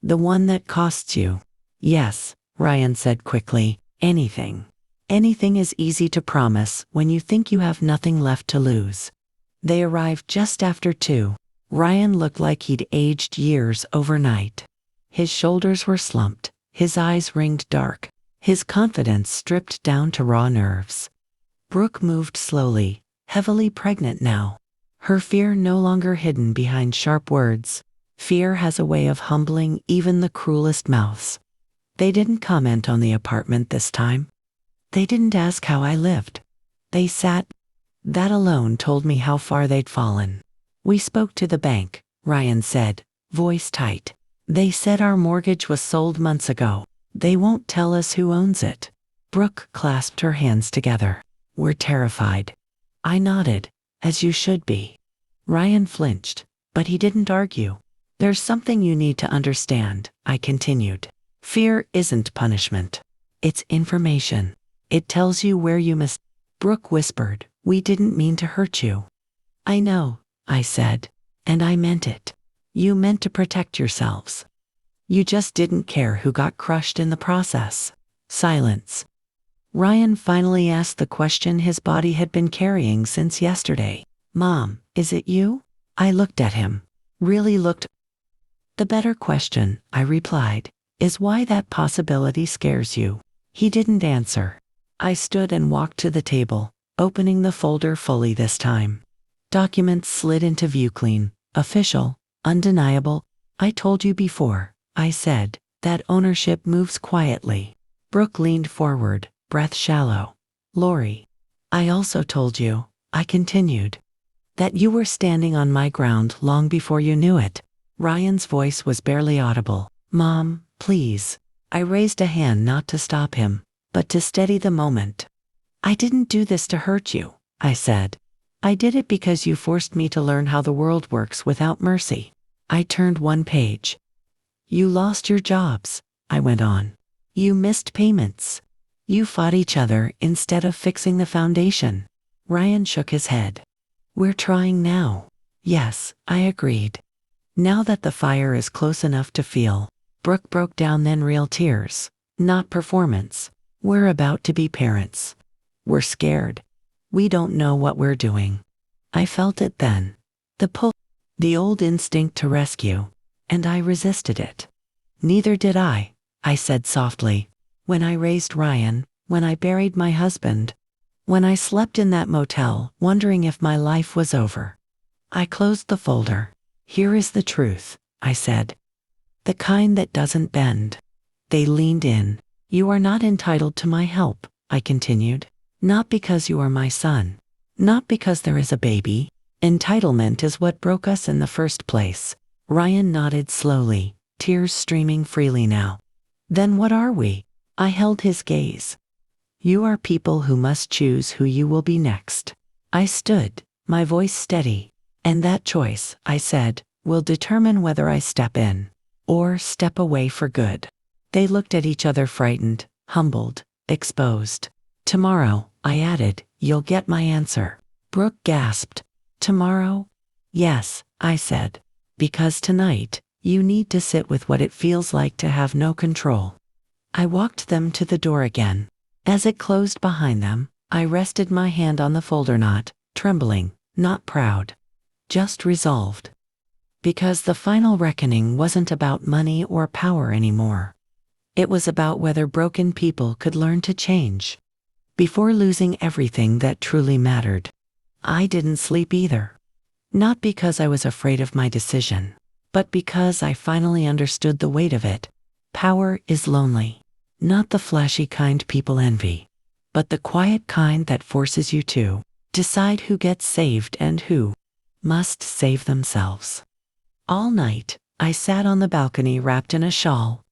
The one that costs you." "Yes," Ryan said quickly, "anything. Anything is easy to promise when you think you have nothing left to lose." They arrived just after 2. Ryan looked like he'd aged years overnight. His shoulders were slumped, his eyes ringed dark, his confidence stripped down to raw nerves. Brooke moved slowly, heavily pregnant now. Her fear no longer hidden behind sharp words. Fear has a way of humbling even the cruelest mouths. They didn't comment on the apartment this time. They didn't ask how I lived. They sat. That alone told me how far they'd fallen. "We spoke to the bank," Ryan said, voice tight. "They said our mortgage was sold months ago. They won't tell us who owns it." Brooke clasped her hands together. "We're terrified." I nodded, as you should be. Ryan flinched, but he didn't argue. "There's something you need to understand," I continued. "Fear isn't punishment. It's information. It tells you where you must." Brooke whispered, "We didn't mean to hurt you." "I know," I said, "and I meant it. You meant to protect yourselves. You just didn't care who got crushed in the process." Silence. Ryan finally asked the question his body had been carrying since yesterday. "Mom, is it you?" I looked at him. Really looked. "The better question," I replied, "is why that possibility scares you." He didn't answer. I stood and walked to the table, opening the folder fully this time. Documents slid into view, clean, official, undeniable. "I told you before," I said, "that ownership moves quietly." Brooke leaned forward, breath shallow. "Lori, I also told you," I continued, "that you were standing on my ground long before you knew it." Ryan's voice was barely audible. "Mom, please." I raised a hand not to stop him, but to steady the moment. "I didn't do this to hurt you," I said. "I did it because you forced me to learn how the world works without mercy." I turned one page. "You lost your jobs," I went on. "You missed payments. You fought each other instead of fixing the foundation." Ryan shook his head. "We're trying now." "Yes," I agreed. "Now that the fire is close enough to feel." Brooke broke down, then real tears. "Not performance. We're about to be parents. We're scared. We don't know what we're doing." I felt it then. The pull. The old instinct to rescue. And I resisted it. "Neither did I said softly. "When I raised Ryan, when I buried my husband, when I slept in that motel, wondering if my life was over." I closed the folder. "Here is the truth," I said. "The kind that doesn't bend." They leaned in. "You are not entitled to my help," I continued. "Not because you are my son. Not because there is a baby. Entitlement is what broke us in the first place." Ryan nodded slowly, tears streaming freely now. "Then what are we?" I held his gaze. "You are people who must choose who you will be next." I stood, my voice steady. "And that choice," I said, "will determine whether I step in or step away for good." They looked at each other, frightened, humbled, exposed. "Tomorrow," I added, "you'll get my answer." Brooke gasped. "Tomorrow?" "Yes," I said. "Because tonight, you need to sit with what it feels like to have no control." I walked them to the door again. As it closed behind them, I rested my hand on the folder, not trembling, not proud, just resolved. Because the final reckoning wasn't about money or power anymore. It was about whether broken people could learn to change before losing everything that truly mattered. I didn't sleep either. Not because I was afraid of my decision, but because I finally understood the weight of it. Power is lonely. Not the flashy kind people envy, but the quiet kind that forces you to decide who gets saved and who must save themselves. All night, I sat on the balcony wrapped in a shawl,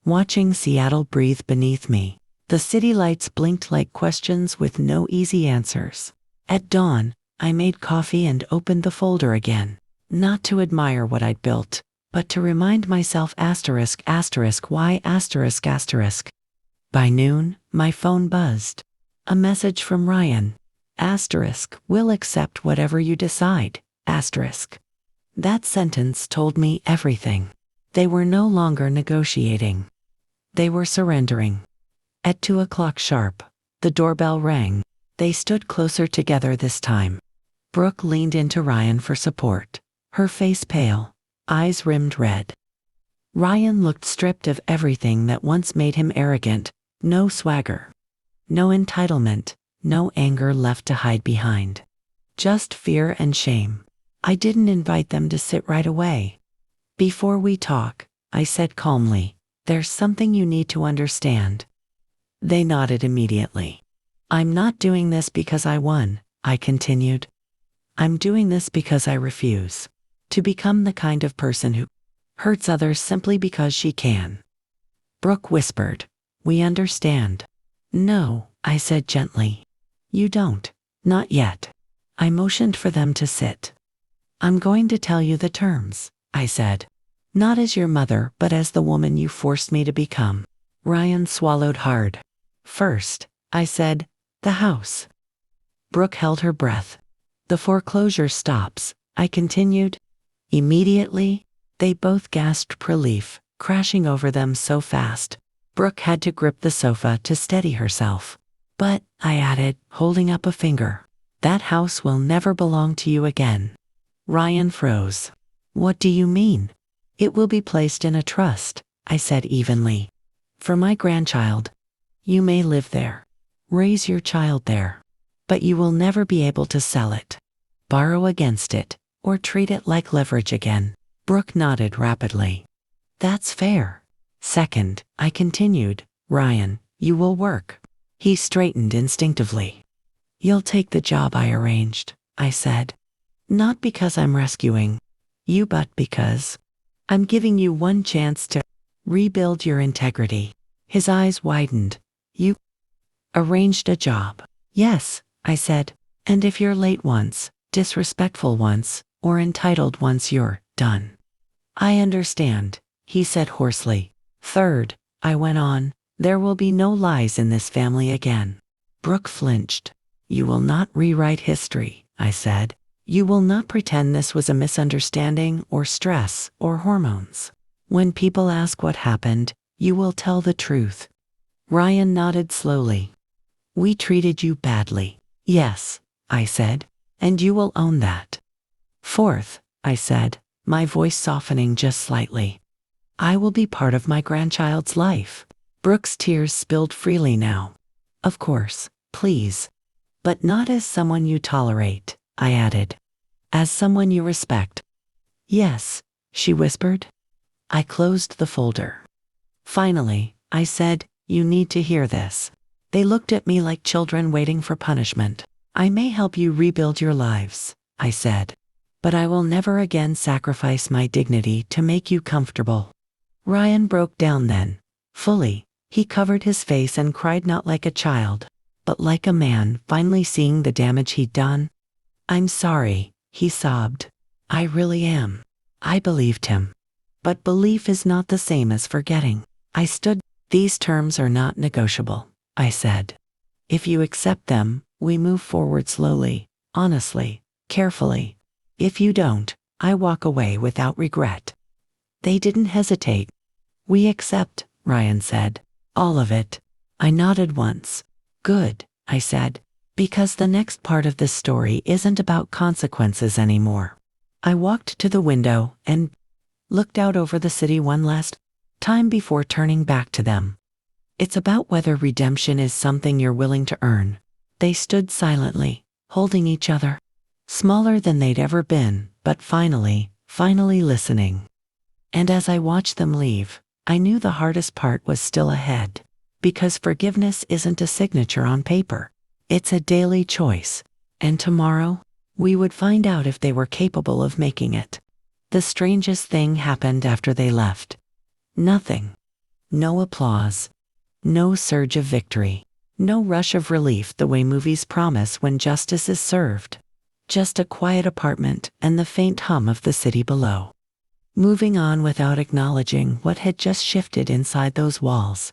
watching Seattle breathe beneath me. The city lights blinked like questions with no easy answers. At dawn, I made coffee and opened the folder again, not to admire what I'd built, but to remind myself why. By noon, my phone buzzed. A message from Ryan. We'll accept whatever you decide. That sentence told me everything. They were no longer negotiating. They were surrendering. At 2:00 sharp, the doorbell rang. They stood closer together this time. Brooke leaned into Ryan for support, her face pale, eyes rimmed red. Ryan looked stripped of everything that once made him arrogant. No swagger, no entitlement, no anger left to hide behind. Just fear and shame. I didn't invite them to sit right away. Before we talk, I said calmly, there's something you need to understand. They nodded immediately. I'm not doing this because I won, I continued. I'm doing this because I refuse to become the kind of person who hurts others simply because she can. Brooke whispered, we understand. No, I said gently. You don't. Not yet. I motioned for them to sit. I'm going to tell you the terms, I said. Not as your mother, but as the woman you forced me to become. Ryan swallowed hard. First, I said, the house. Brooke held her breath. The foreclosure stops, I continued. Immediately, they both gasped relief, crashing over them so fast. Brooke had to grip the sofa to steady herself. But, I added, holding up a finger, that house will never belong to you again. Ryan froze. What do you mean? It will be placed in a trust, I said evenly. For my grandchild. You may live there. Raise your child there. But you will never be able to sell it, borrow against it, or treat it like leverage again. Brooke nodded rapidly. That's fair. Second, I continued, Ryan, you will work. He straightened instinctively. You'll take the job I arranged, I said. Not because I'm rescuing you, but because I'm giving you one chance to rebuild your integrity. His eyes widened. You arranged a job. Yes, I said. And if you're late once, disrespectful once, or entitled once, you're done. I understand, he said hoarsely. Third, I went on, there will be no lies in this family again. Brooke flinched. You will not rewrite history, I said. You will not pretend this was a misunderstanding or stress or hormones. When people ask what happened, you will tell the truth. Ryan nodded slowly. We treated you badly. Yes, I said, and you will own that. Fourth, I said, my voice softening just slightly. I will be part of my grandchild's life. Brooke's tears spilled freely now. Of course, please. But not as someone you tolerate, I added. As someone you respect. Yes, she whispered. I closed the folder. Finally, I said, you need to hear this. They looked at me like children waiting for punishment. I may help you rebuild your lives, I said. But I will never again sacrifice my dignity to make you comfortable. Ryan broke down then. Fully, he covered his face and cried not like a child, but like a man finally seeing the damage he'd done. I'm sorry, he sobbed. I really am. I believed him. But belief is not the same as forgetting. I stood. These terms are not negotiable, I said. If you accept them, we move forward slowly, honestly, carefully. If you don't, I walk away without regret. They didn't hesitate. We accept, Ryan said. All of it. I nodded once. Good, I said, because the next part of this story isn't about consequences anymore. I walked to the window and looked out over the city one last time before turning back to them. It's about whether redemption is something you're willing to earn. They stood silently, holding each other, smaller than they'd ever been, but finally listening. And as I watched them leave, I knew the hardest part was still ahead, because forgiveness isn't a signature on paper. It's a daily choice, and tomorrow, we would find out if they were capable of making it. The strangest thing happened after they left. Nothing. No applause. No surge of victory. No rush of relief the way movies promise when justice is served. Just a quiet apartment and the faint hum of the city below. Moving on without acknowledging what had just shifted inside those walls.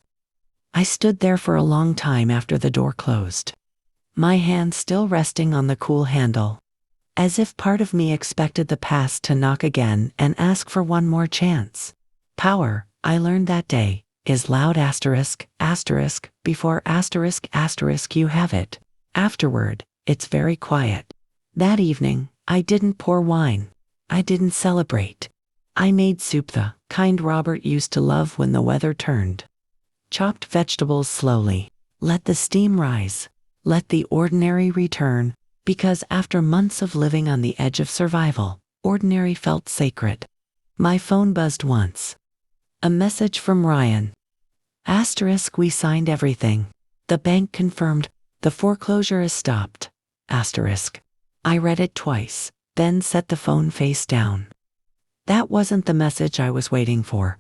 I stood there for a long time after the door closed. My hand still resting on the cool handle. As if part of me expected the past to knock again and ask for one more chance. Power, I learned that day, is loud asterisk, asterisk, before asterisk, asterisk you have it. Afterward, it's very quiet. That evening, I didn't pour wine. I didn't celebrate. I made soup the kind Robert used to love when the weather turned. Chopped vegetables slowly. Let the steam rise. Let the ordinary return, because after months of living on the edge of survival, ordinary felt sacred. My phone buzzed once. A message from Ryan. Asterisk, we signed everything. The bank confirmed. The foreclosure is stopped. Asterisk. I read it twice, then set the phone face down. That wasn't the message I was waiting for.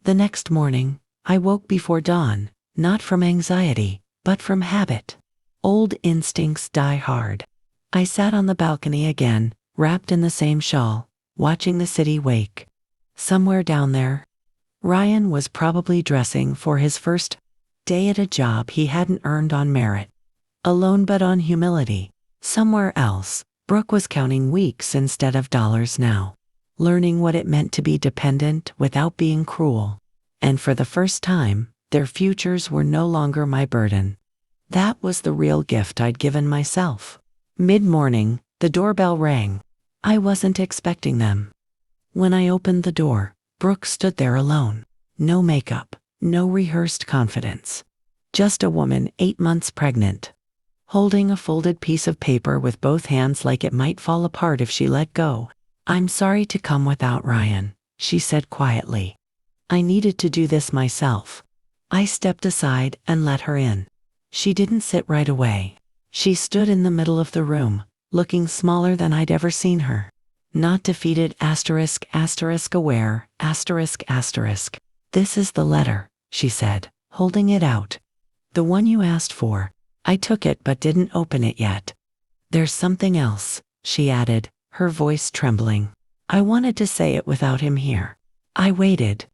The next morning, I woke before dawn, not from anxiety, but from habit. Old instincts die hard. I sat on the balcony again, wrapped in the same shawl, watching the city wake. Somewhere down there, Ryan was probably dressing for his first day at a job he hadn't earned on merit. Alone but on humility. Somewhere else, Brooke was counting weeks instead of dollars now. Learning what it meant to be dependent without being cruel. And for the first time, their futures were no longer my burden. That was the real gift I'd given myself. Mid-morning, the doorbell rang. I wasn't expecting them. When I opened the door, Brooke stood there alone. No makeup, no rehearsed confidence. Just a woman 8 months pregnant. Holding a folded piece of paper with both hands like it might fall apart if she let go. I'm sorry to come without Ryan, she said quietly. I needed to do this myself. I stepped aside and let her in. She didn't sit right away. She stood in the middle of the room, looking smaller than I'd ever seen her. Not defeated asterisk asterisk aware asterisk asterisk. This is the letter, she said, holding it out. The one you asked for. I took it but didn't open it yet. There's something else, she added, her voice trembling. I wanted to say it without him here. I waited.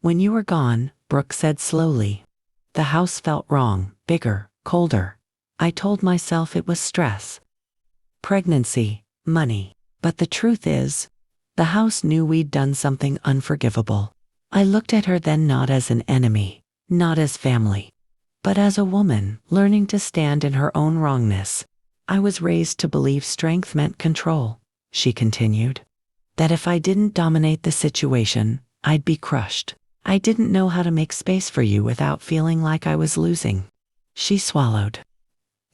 When you were gone, Brooke said slowly. The house felt wrong, bigger, colder. I told myself it was stress. Pregnancy, money. But the truth is, the house knew we'd done something unforgivable. I looked at her then not as an enemy, not as family, but as a woman learning to stand in her own wrongness. I was raised to believe strength meant control, she continued. That if I didn't dominate the situation, I'd be crushed. I didn't know how to make space for you without feeling like I was losing. She swallowed.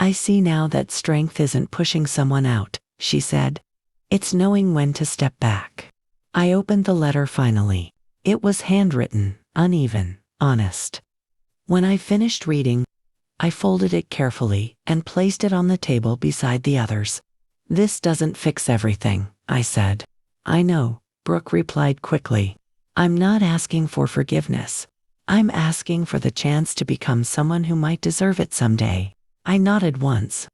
I see now that strength isn't pushing someone out, she said. It's knowing when to step back. I opened the letter finally. It was handwritten, uneven, honest. When I finished reading, I folded it carefully and placed it on the table beside the others. This doesn't fix everything, I said. I know, Brooke replied quickly. I'm not asking for forgiveness. I'm asking for the chance to become someone who might deserve it someday. I nodded once.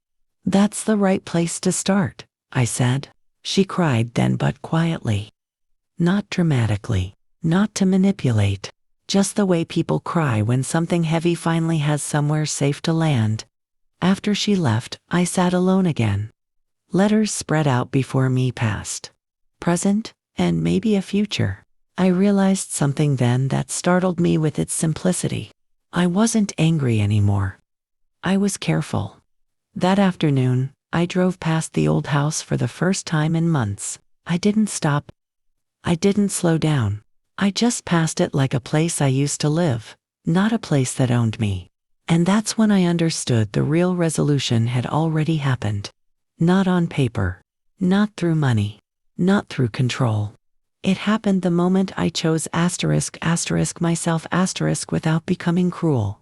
That's the right place to start, I said. She cried then, but quietly. Not dramatically, not to manipulate, just the way people cry when something heavy finally has somewhere safe to land. After she left, I sat alone again. Letters spread out before me, past, present, and maybe a future. I realized something then that startled me with its simplicity. I wasn't angry anymore. I was careful. That afternoon, I drove past the old house for the first time in months. I didn't stop. I didn't slow down. I just passed it like a place I used to live, not a place that owned me. And that's when I understood the real resolution had already happened. Not on paper. Not through money. Not through control. It happened the moment I chose asterisk asterisk myself asterisk without becoming cruel.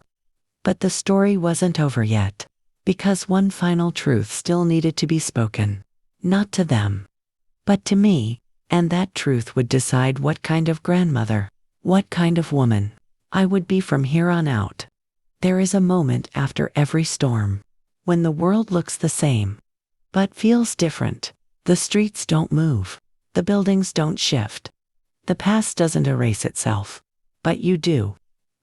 But the story wasn't over yet. Because one final truth still needed to be spoken. Not to them, but to me. And that truth would decide what kind of grandmother, what kind of woman I would be from here on out. There is a moment after every storm, when the world looks the same, but feels different. The streets don't move. The buildings don't shift. The past doesn't erase itself. But you do.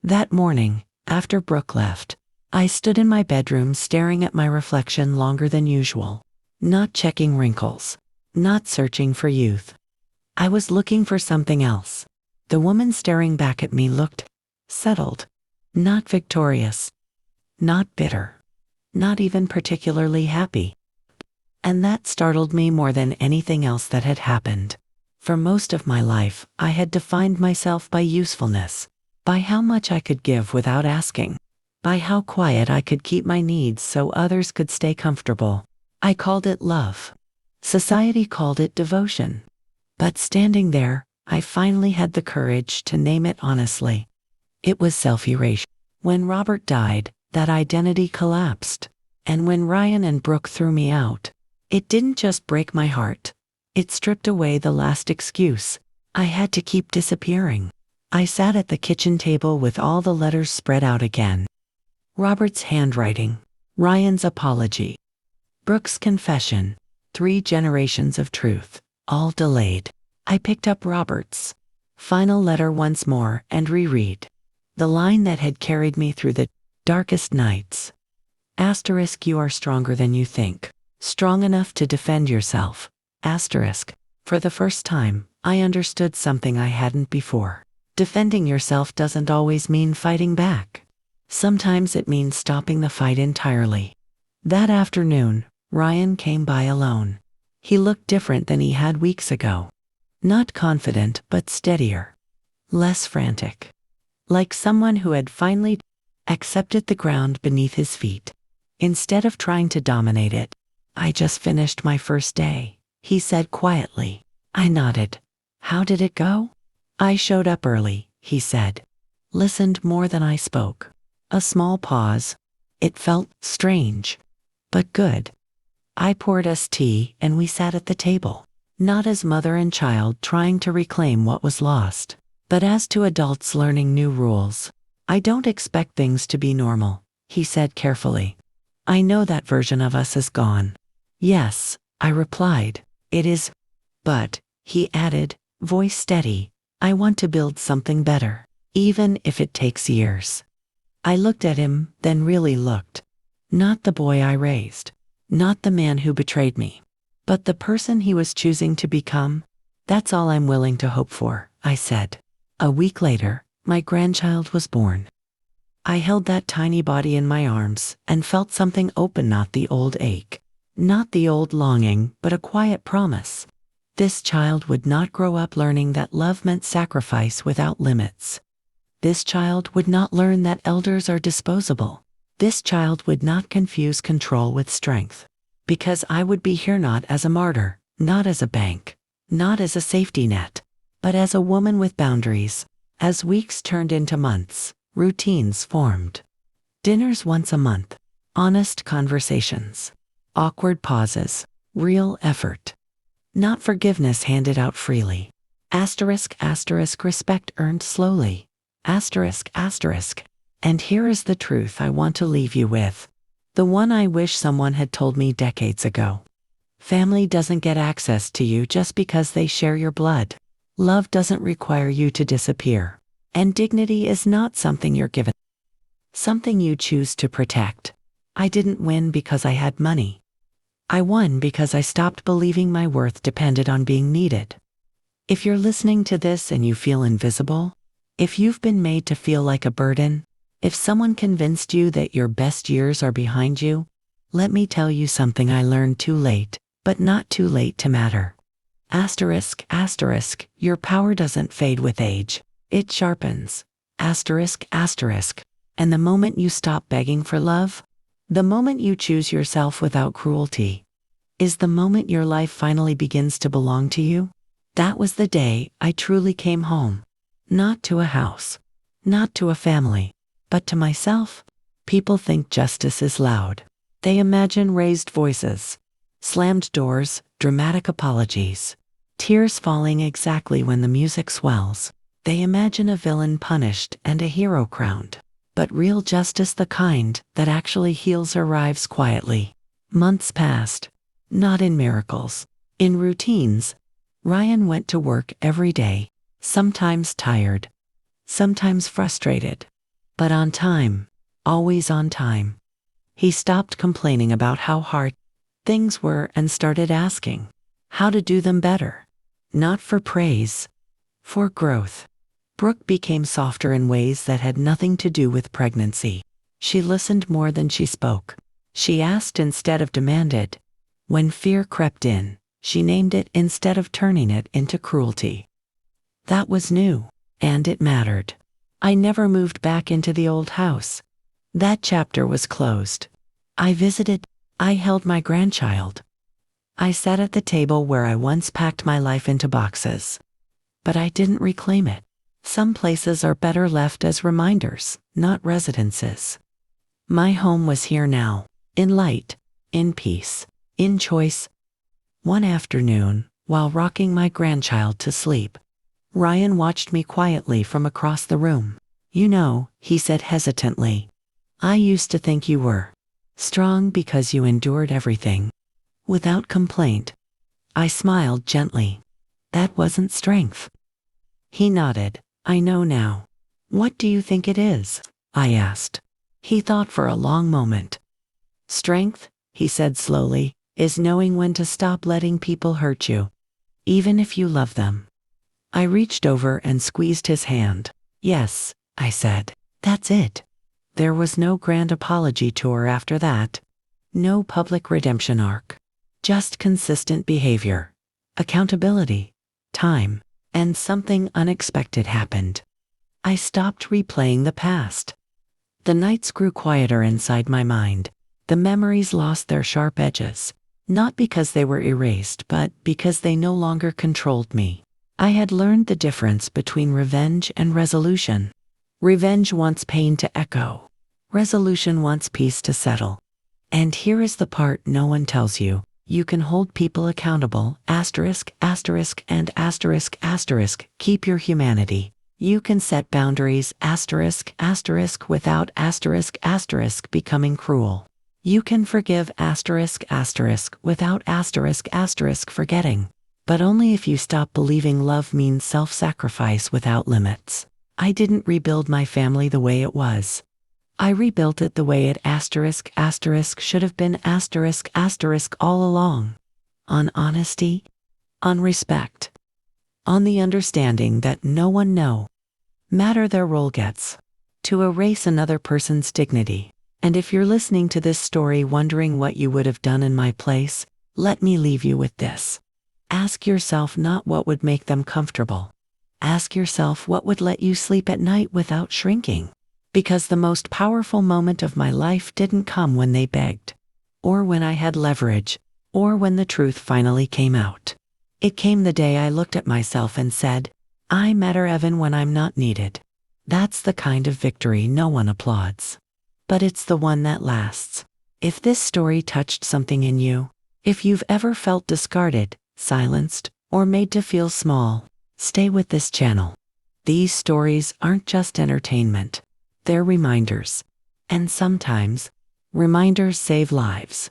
That morning, after Brooke left, I stood in my bedroom staring at my reflection longer than usual. Not checking wrinkles. Not searching for youth. I was looking for something else. The woman staring back at me looked settled. Not victorious. Not bitter. Not even particularly happy. And that startled me more than anything else that had happened. For most of my life, I had defined myself by usefulness, by how much I could give without asking, by how quiet I could keep my needs so others could stay comfortable. I called it love. Society called it devotion. But standing there, I finally had the courage to name it honestly. It was self-erasure. When Robert died, that identity collapsed. And when Ryan and Brooke threw me out, it didn't just break my heart. It stripped away the last excuse. I had to keep disappearing. I sat at the kitchen table with all the letters spread out again. Robert's handwriting. Ryan's apology. Brooke's confession. 3 generations of truth, all delayed. I picked up Robert's final letter once more and reread the line that had carried me through the darkest nights. Asterisk, you are stronger than you think. Strong enough to defend yourself. Asterisk. For the first time, I understood something I hadn't before. Defending yourself doesn't always mean fighting back. Sometimes it means stopping the fight entirely. That afternoon, Ryan came by alone. He looked different than he had weeks ago. Not confident, but steadier. Less frantic. Like someone who had finally accepted the ground beneath his feet. Instead of trying to dominate it. I just finished my first day, he said quietly. I nodded. How did it go? I showed up early, he said. Listened more than I spoke. A small pause. It felt strange, but good. I poured us tea and we sat at the table. Not as mother and child trying to reclaim what was lost, but as two adults learning new rules. I don't expect things to be normal, he said carefully. I know that version of us is gone. Yes, I replied. It is. But, he added, voice steady, I want to build something better, even if it takes years. I looked at him, then really looked. Not the boy I raised. Not the man who betrayed me. But the person he was choosing to become. That's all I'm willing to hope for, I said. A week later, my grandchild was born. I held that tiny body in my arms and felt something open, not the old ache. Not the old longing, but a quiet promise. This child would not grow up learning that love meant sacrifice without limits. This child would not learn that elders are disposable. This child would not confuse control with strength. Because I would be here not as a martyr, not as a bank, not as a safety net, but as a woman with boundaries. As weeks turned into months, routines formed. Dinners once a month. Honest conversations. Awkward pauses. Real effort. Not forgiveness handed out freely. Asterisk, asterisk, respect earned slowly. Asterisk, asterisk. And here is the truth I want to leave you with. The one I wish someone had told me decades ago. Family doesn't get access to you just because they share your blood. Love doesn't require you to disappear. And dignity is not something you're given. Something you choose to protect. I didn't win because I had money. I won because I stopped believing my worth depended on being needed. If you're listening to this and you feel invisible, if you've been made to feel like a burden, if someone convinced you that your best years are behind you, let me tell you something I learned too late, but not too late to matter. Asterisk, asterisk, your power doesn't fade with age. It sharpens. Asterisk, asterisk. And the moment you stop begging for love, the moment you choose yourself without cruelty, is the moment your life finally begins to belong to you. That was the day I truly came home. Not to a house, not to a family, but to myself. People think justice is loud. They imagine raised voices, slammed doors, dramatic apologies. tears falling exactly when the music swells. They imagine a villain punished and a hero crowned. But real justice, the kind that actually heals, arrives quietly. Months passed. Not in miracles. In routines. Ryan went to work every day, sometimes tired, sometimes frustrated, but on time, always on time. He stopped complaining about how hard things were and started asking how to do them better. Not for praise, for growth. Brooke became softer in ways that had nothing to do with pregnancy. She listened more than she spoke. She asked instead of demanded. When fear crept in, she named it instead of turning it into cruelty. That was new, and it mattered. I never moved back into the old house. That chapter was closed. I visited. I held my grandchild. I sat at the table where I once packed my life into boxes. But I didn't reclaim it. Some places are better left as reminders, not residences. My home was here now, in light, in peace, in choice. One afternoon, while rocking my grandchild to sleep, Ryan watched me quietly from across the room. You know, he said hesitantly, I used to think you were strong because you endured everything. Without complaint. I smiled gently. That wasn't strength. He nodded. I know now. What do you think it is? I asked. He thought for a long moment. Strength, he said slowly, is knowing when to stop letting people hurt you, even if you love them. I reached over and squeezed his hand. Yes, I said. That's it. There was no grand apology tour after that. No public redemption arc. Just consistent behavior, accountability, time, and something unexpected happened. I stopped replaying the past. The nights grew quieter inside my mind. The memories lost their sharp edges, not because they were erased, but because they no longer controlled me. I had learned the difference between revenge and resolution. Revenge wants pain to echo. Resolution wants peace to settle. And here is the part no one tells you. You can hold people accountable, asterisk, asterisk, and asterisk, asterisk, keep your humanity. You can set boundaries, asterisk, asterisk, without asterisk, asterisk, becoming cruel. You can forgive, asterisk, asterisk, without asterisk, asterisk, forgetting. But only if you stop believing love means self-sacrifice without limits. I didn't rebuild my family the way it was. I rebuilt it the way it asterisk, asterisk, should have been asterisk, asterisk all along. On honesty, on respect, on the understanding that no one no matter their role gets to erase another person's dignity. And if you're listening to this story wondering what you would have done in my place, let me leave you with this. Ask yourself not what would make them comfortable. Ask yourself what would let you sleep at night without shrinking. Because the most powerful moment of my life didn't come when they begged, or when I had leverage, or when the truth finally came out. It came the day I looked at myself and said, I matter even when I'm not needed. That's the kind of victory no one applauds. But it's the one that lasts. If this story touched something in you, if you've ever felt discarded, silenced, or made to feel small, stay with this channel. These stories aren't just entertainment. They're reminders. And sometimes, reminders save lives.